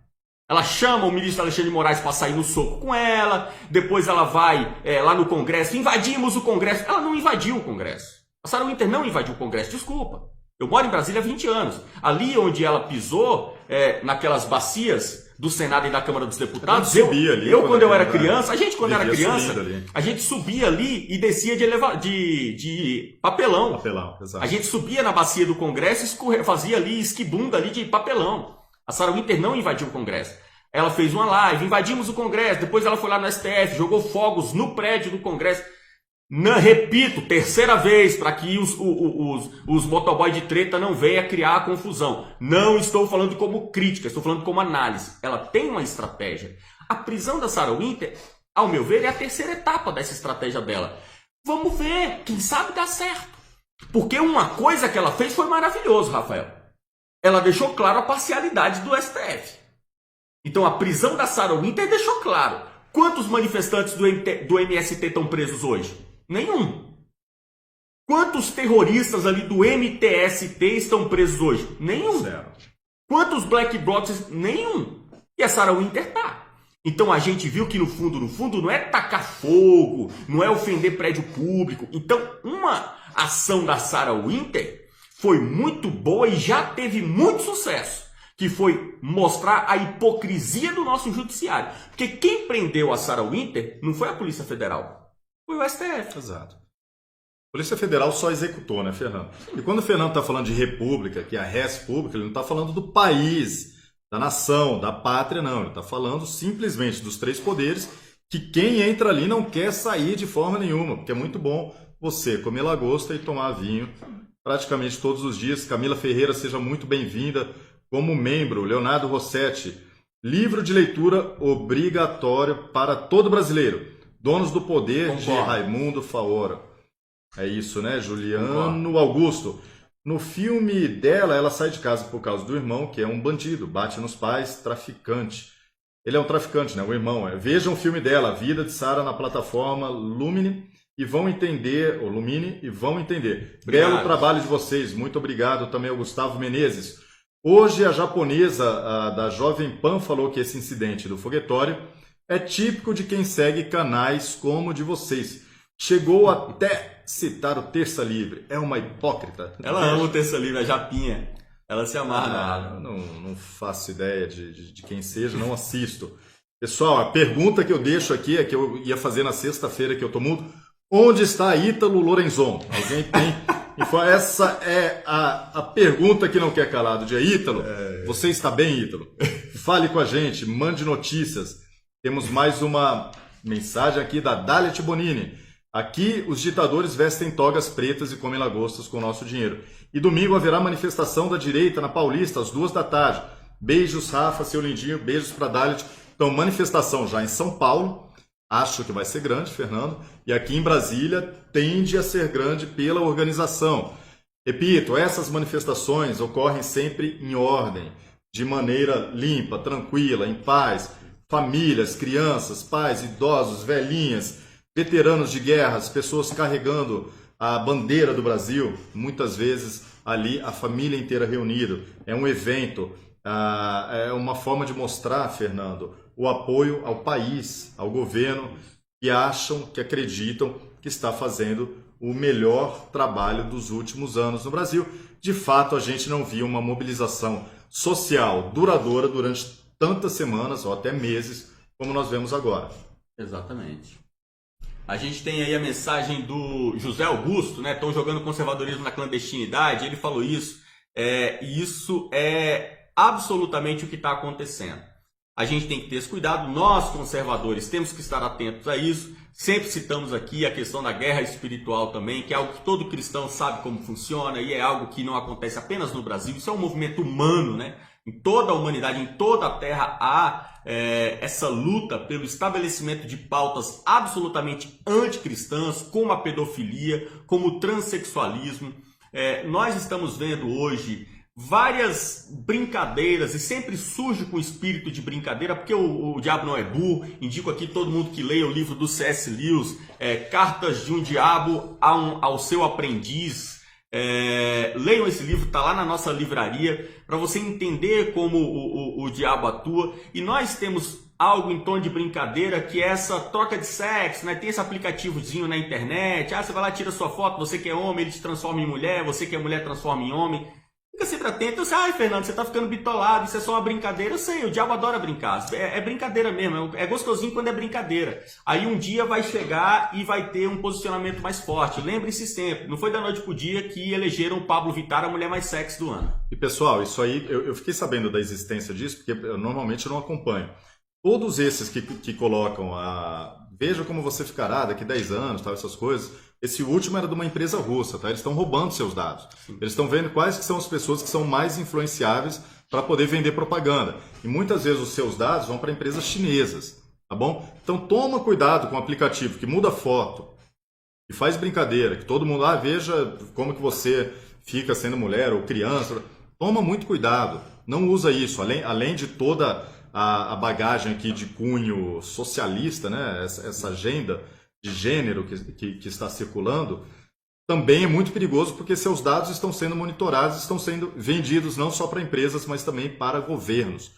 Ela chama o ministro Alexandre de Moraes para sair no soco com ela. Depois ela vai lá no Congresso. Invadimos o Congresso. Ela não invadiu o Congresso. A Sarah Winter não invadiu o Congresso, desculpa. Eu moro em Brasília há 20 anos. Ali onde ela pisou, naquelas bacias do Senado e da Câmara dos Deputados, quando eu era criança, a gente subia ali e descia de papelão. Exato. A gente subia na bacia do Congresso e fazia ali esquibunda ali de papelão. A Sarah Winter não invadiu o Congresso. Ela fez uma live, invadimos o Congresso, depois ela foi lá no STF, jogou fogos no prédio do Congresso. Não, repito, terceira vez, para que os motoboy de treta não venham criar confusão. Não estou falando como crítica, estou falando como análise. Ela tem uma estratégia. A prisão da Sarah Winter, ao meu ver, é a terceira etapa dessa estratégia dela. Vamos ver, quem sabe dá certo. Porque uma coisa que ela fez foi maravilhoso, Rafael. Ela deixou claro a parcialidade do STF. Então a prisão da Sarah Winter deixou claro. Quantos manifestantes do MST estão presos hoje? Nenhum. Quantos terroristas ali do MTST estão presos hoje? Nenhum. Zero. Quantos black blocs? Nenhum. E a Sarah Winter tá. Então a gente viu que no fundo não é tacar fogo, não é ofender prédio público. Então uma ação da Sarah Winter foi muito boa e já teve muito sucesso, que foi mostrar a hipocrisia do nosso judiciário. Porque quem prendeu a Sarah Winter não foi a Polícia Federal, foi o STF. Exato. A Polícia Federal só executou, né, Fernando? E quando o Fernando está falando de república, que é a res pública, ele não está falando do país, da nação, da pátria, não. Ele está falando simplesmente dos 3 poderes, que quem entra ali não quer sair de forma nenhuma, porque é muito bom você comer lagosta e tomar vinho praticamente todos os dias. Camila Ferreira, seja muito bem-vinda como membro. Leonardo Rossetti, livro de leitura obrigatório para todo brasileiro. Donos do Poder, Concordo. de Raimundo Faora. É isso, né? Juliano Augusto. No filme dela, ela sai de casa por causa do irmão, que é um bandido, bate nos pais, traficante. Ele é um traficante, né? O irmão. Vejam o filme dela, A Vida de Sarah, na plataforma Lumine, e vão entender, ou Lumine, e vão entender. Obrigado. Belo trabalho de vocês. Muito obrigado também ao Gustavo Menezes. Hoje, a japonesa da Jovem Pan falou que esse incidente do foguetório é típico de quem segue canais como o de vocês. Chegou até citar o Terça Livre. É uma hipócrita. Ela ama o Terça Livre, a Japinha. Ela se amarra. Eu não faço ideia de quem seja, não assisto. Pessoal, a pergunta que eu deixo aqui é que eu ia fazer na sexta-feira que eu tô mudo. Onde está Ítalo Lorenzon? Alguém tem? Essa é a pergunta que não quer calar do dia. Ítalo, você está bem, Ítalo? Fale com a gente, mande notícias. Temos mais uma mensagem aqui da Dalit Bonini. Aqui os ditadores vestem togas pretas e comem lagostas com o nosso dinheiro. E domingo haverá manifestação da direita na Paulista, às 14h. Beijos, Rafa, seu lindinho. Beijos para Dalit. Então, manifestação já em São Paulo. Acho que vai ser grande, Fernando. E aqui em Brasília tende a ser grande pela organização. Repito, essas manifestações ocorrem sempre em ordem, de maneira limpa, tranquila, em paz. Famílias, crianças, pais, idosos, velhinhas, veteranos de guerras, pessoas carregando a bandeira do Brasil, muitas vezes ali a família inteira reunida. É um evento, é uma forma de mostrar, Fernando, o apoio ao país, ao governo, que acham, que acreditam que está fazendo o melhor trabalho dos últimos anos no Brasil. De fato, a gente não viu uma mobilização social duradoura durante tantas semanas ou até meses como nós vemos agora. Exatamente. A gente tem aí a mensagem do José Augusto, né? Estão jogando conservadorismo na clandestinidade. Ele falou isso. E isso é absolutamente o que está acontecendo. A gente tem que ter esse cuidado. Nós, conservadores, temos que estar atentos a isso. Sempre citamos aqui a questão da guerra espiritual também, que é algo que todo cristão sabe como funciona e é algo que não acontece apenas no Brasil. Isso é um movimento humano, né? Em toda a humanidade, em toda a Terra, há essa luta pelo estabelecimento de pautas absolutamente anticristãs, como a pedofilia, como o transexualismo. Nós estamos vendo hoje várias brincadeiras, e sempre surge com espírito de brincadeira, porque o diabo não é burro. Indico aqui todo mundo que leia o livro do C.S. Lewis, Cartas de um Diabo ao Seu Aprendiz. Leiam esse livro, está lá na nossa livraria, para você entender como o diabo atua. E nós temos algo em tom de brincadeira, que é essa troca de sexo, né? Tem esse aplicativozinho na internet, você vai lá, tira sua foto, você que é homem, ele te transforma em mulher, você que é mulher transforma em homem. Fica sempre atento. Eu sei, Fernando, você tá ficando bitolado, isso é só uma brincadeira. Eu sei, o diabo adora brincar. É brincadeira mesmo, é gostosinho quando é brincadeira. Aí um dia vai chegar e vai ter um posicionamento mais forte. Lembre-se sempre, não foi da noite pro dia que elegeram o Pablo Vittar a mulher mais sexy do ano. E pessoal, isso aí, eu fiquei sabendo da existência disso, porque eu normalmente não acompanho. Todos esses que colocam veja como você ficará daqui 10 anos, tal, essas coisas. Esse último era de uma empresa russa, tá? Eles estão roubando seus dados. Eles estão vendo quais que são as pessoas que são mais influenciáveis para poder vender propaganda. E muitas vezes os seus dados vão para empresas chinesas, tá bom? Então toma cuidado com o aplicativo que muda foto, que faz brincadeira, que todo mundo, veja como que você fica sendo mulher ou criança. Toma muito cuidado, não usa isso. Além de toda a bagagem aqui de cunho socialista, né? Essa agenda de gênero que está circulando, também é muito perigoso porque seus dados estão sendo monitorados, estão sendo vendidos não só para empresas, mas também para governos,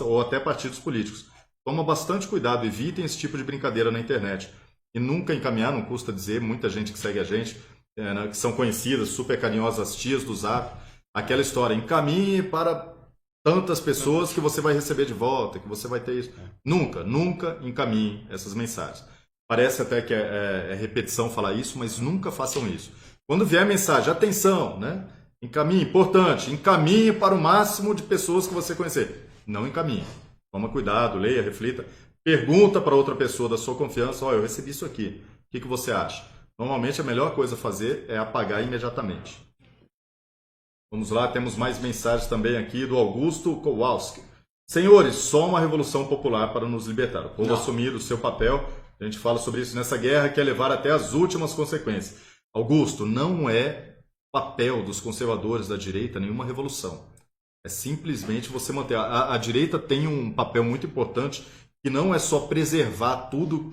ou até partidos políticos. Toma bastante cuidado, evitem esse tipo de brincadeira na internet. E nunca encaminhar, não custa dizer, muita gente que segue a gente, que são conhecidas, super carinhosas, tias do Zap, aquela história, encaminhe para tantas pessoas que você vai receber de volta, que você vai ter isso. Nunca encaminhe essas mensagens. Parece até que é repetição falar isso, mas nunca façam isso. Quando vier mensagem, atenção, né? Encaminhe para o máximo de pessoas que você conhecer. Não encaminhe. Toma cuidado, leia, reflita. Pergunta para outra pessoa da sua confiança, eu recebi isso aqui. O que você acha? Normalmente a melhor coisa a fazer é apagar imediatamente. Vamos lá, temos mais mensagens também aqui do Augusto Kowalski. Senhores, só uma revolução popular para nos libertar. O povo assumir o seu papel. A gente fala sobre isso nessa guerra, que é levar até as últimas consequências. Augusto, não é papel dos conservadores da direita nenhuma revolução. É simplesmente você manter. A direita tem um papel muito importante, que não é só preservar tudo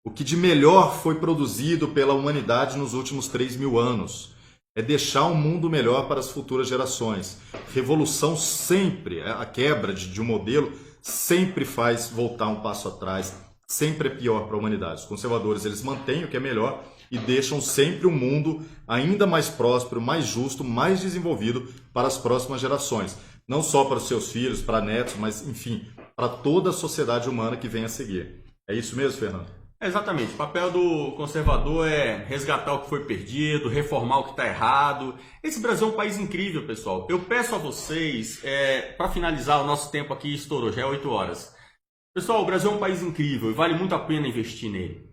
o que de melhor foi produzido pela humanidade nos últimos 3.000 anos. É deixar um mundo melhor para as futuras gerações. Revolução sempre, a quebra de um modelo, sempre faz voltar um passo atrás. Sempre é pior para a humanidade. Os conservadores, eles mantêm o que é melhor e deixam sempre um mundo ainda mais próspero, mais justo, mais desenvolvido para as próximas gerações. Não só para os seus filhos, para netos, mas, enfim, para toda a sociedade humana que venha a seguir. É isso mesmo, Fernando? Exatamente. O papel do conservador é resgatar o que foi perdido, reformar o que está errado. Esse Brasil é um país incrível, pessoal. Eu peço a vocês, para finalizar, o nosso tempo aqui estourou, já é 8 horas. Pessoal, o Brasil é um país incrível e vale muito a pena investir nele.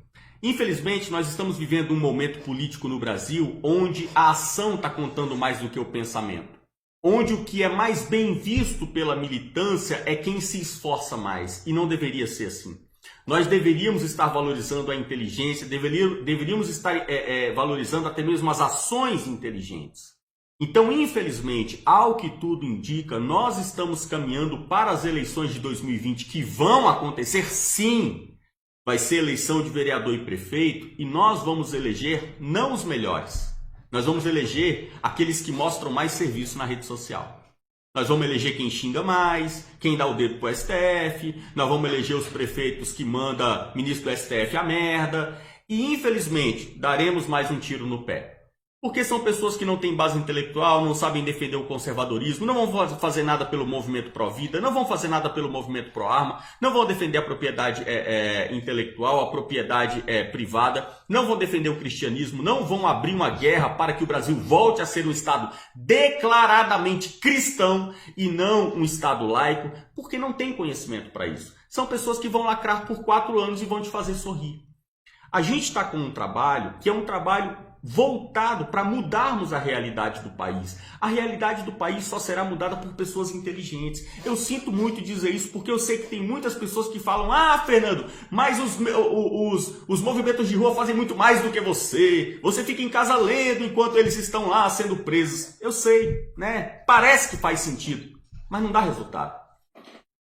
Infelizmente, nós estamos vivendo um momento político no Brasil onde a ação está contando mais do que o pensamento. Onde o que é mais bem visto pela militância é quem se esforça mais. E não deveria ser assim. Nós deveríamos estar valorizando a inteligência, deveríamos estar valorizando até mesmo as ações inteligentes. Então, infelizmente, ao que tudo indica, nós estamos caminhando para as eleições de 2020 que vão acontecer, sim. Vai ser eleição de vereador e prefeito e nós vamos eleger não os melhores. Nós vamos eleger aqueles que mostram mais serviço na rede social. Nós vamos eleger quem xinga mais, quem dá o dedo pro STF, nós vamos eleger os prefeitos que manda ministro do STF a merda e, infelizmente, daremos mais um tiro no pé. Porque são pessoas que não têm base intelectual, não sabem defender o conservadorismo, não vão fazer nada pelo movimento pró-vida, não vão fazer nada pelo movimento pró-arma, não vão defender a propriedade intelectual, a propriedade privada, não vão defender o cristianismo, não vão abrir uma guerra para que o Brasil volte a ser um Estado declaradamente cristão e não um Estado laico, porque não tem conhecimento para isso. São pessoas que vão lacrar por 4 anos e vão te fazer sorrir. A gente está com um trabalho que é um trabalho voltado para mudarmos a realidade do país. A realidade do país só será mudada por pessoas inteligentes. Eu sinto muito dizer isso porque eu sei que tem muitas pessoas que falam: ah, Fernando, mas os movimentos de rua fazem muito mais do que você. Você fica em casa lendo enquanto eles estão lá sendo presos. Eu sei, né? Parece que faz sentido, mas não dá resultado.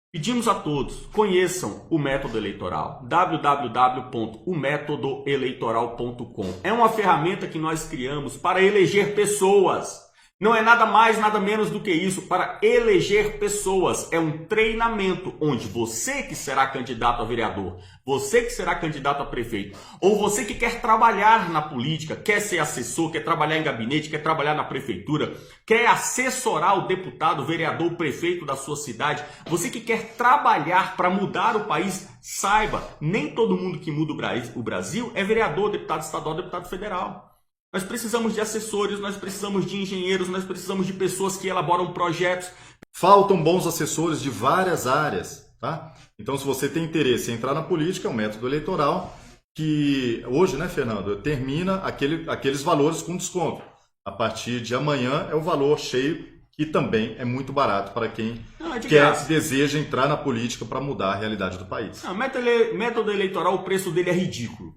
Pedimos a todos, conheçam o método eleitoral, www.ometodoeleitoral.com. É uma ferramenta que nós criamos para eleger pessoas. Não é nada mais, nada menos do que isso, para eleger pessoas. É um treinamento onde você que será candidato a vereador, você que será candidato a prefeito, ou você que quer trabalhar na política, quer ser assessor, quer trabalhar em gabinete, quer trabalhar na prefeitura, quer assessorar o deputado, o vereador, o prefeito da sua cidade, você que quer trabalhar para mudar o país, saiba, nem todo mundo que muda o Brasil é vereador, deputado estadual, deputado federal. Nós precisamos de assessores, nós precisamos de engenheiros, nós precisamos de pessoas que elaboram projetos. Faltam bons assessores de várias áreas, tá? Então, se você tem interesse em entrar na política, é um método eleitoral que hoje, né, Fernando, termina aqueles valores com desconto. A partir de amanhã é o valor cheio, que também é muito barato para quem deseja entrar na política para mudar a realidade do país. Método eleitoral, o preço dele é ridículo.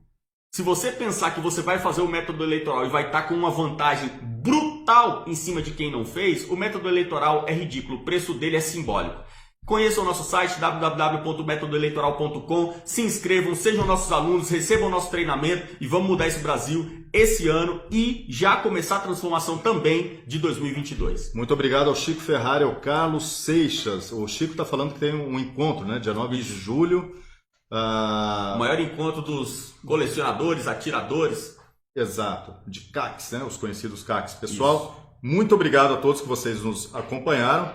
Se você pensar que você vai fazer o método eleitoral e vai estar com uma vantagem brutal em cima de quem não fez, o método eleitoral é ridículo, o preço dele é simbólico. Conheçam o nosso site www.metodoeleitoral.com, se inscrevam, sejam nossos alunos, recebam nosso treinamento e vamos mudar esse Brasil esse ano e já começar a transformação também de 2022. Muito obrigado ao Chico Ferrari e ao Carlos Seixas. O Chico está falando que tem um encontro, né, dia 9 de julho. O maior encontro dos colecionadores, atiradores. Exato, de CACs, né? Os conhecidos CACs. Pessoal, muito obrigado a todos que vocês nos acompanharam.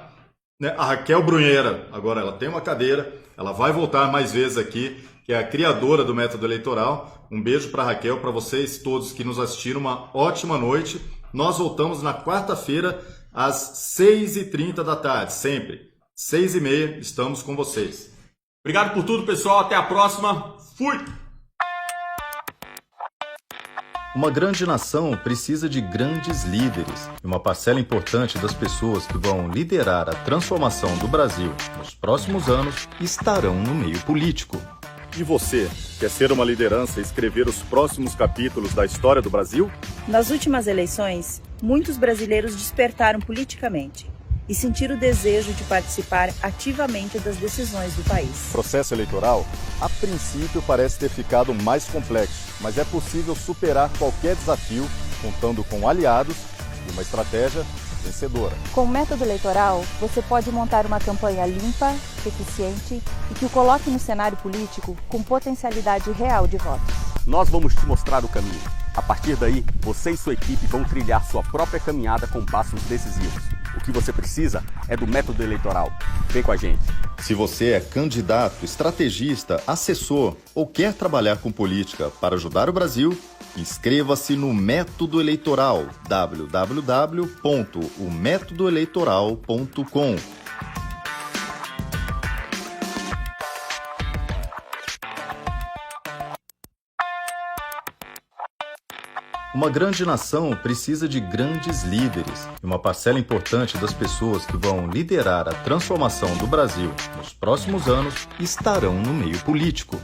A Raquel Brunheira, agora ela tem uma cadeira, ela vai voltar mais vezes aqui, que é a criadora do método eleitoral. Um beijo para a Raquel, para vocês todos que nos assistiram, uma ótima noite. Nós voltamos na quarta-feira às 6h30 da tarde, sempre. 6h30, estamos com vocês. Obrigado por tudo, pessoal. Até a próxima. Fui! Uma grande nação precisa de grandes líderes. E uma parcela importante das pessoas que vão liderar a transformação do Brasil nos próximos anos estarão no meio político. E você, quer ser uma liderança e escrever os próximos capítulos da história do Brasil? Nas últimas eleições, muitos brasileiros despertaram politicamente e sentiram o desejo de participar ativamente das decisões do país. O processo eleitoral, a princípio, parece ter ficado mais complexo, mas é possível superar qualquer desafio contando com aliados e uma estratégia vencedora. Com o método eleitoral, você pode montar uma campanha limpa, eficiente e que o coloque no cenário político com potencialidade real de votos. Nós vamos te mostrar o caminho. A partir daí, você e sua equipe vão trilhar sua própria caminhada com passos decisivos. O que você precisa é do método eleitoral. Vem com a gente. Se você é candidato, estrategista, assessor ou quer trabalhar com política para ajudar o Brasil, inscreva-se no Método Eleitoral, www.ometodoeleitoral.com. Uma grande nação precisa de grandes líderes, e uma parcela importante das pessoas que vão liderar a transformação do Brasil nos próximos anos estarão no meio político.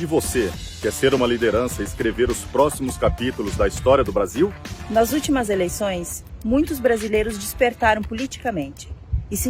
E você, quer ser uma liderança e escrever os próximos capítulos da história do Brasil? Nas últimas eleições, muitos brasileiros despertaram politicamente e sentiram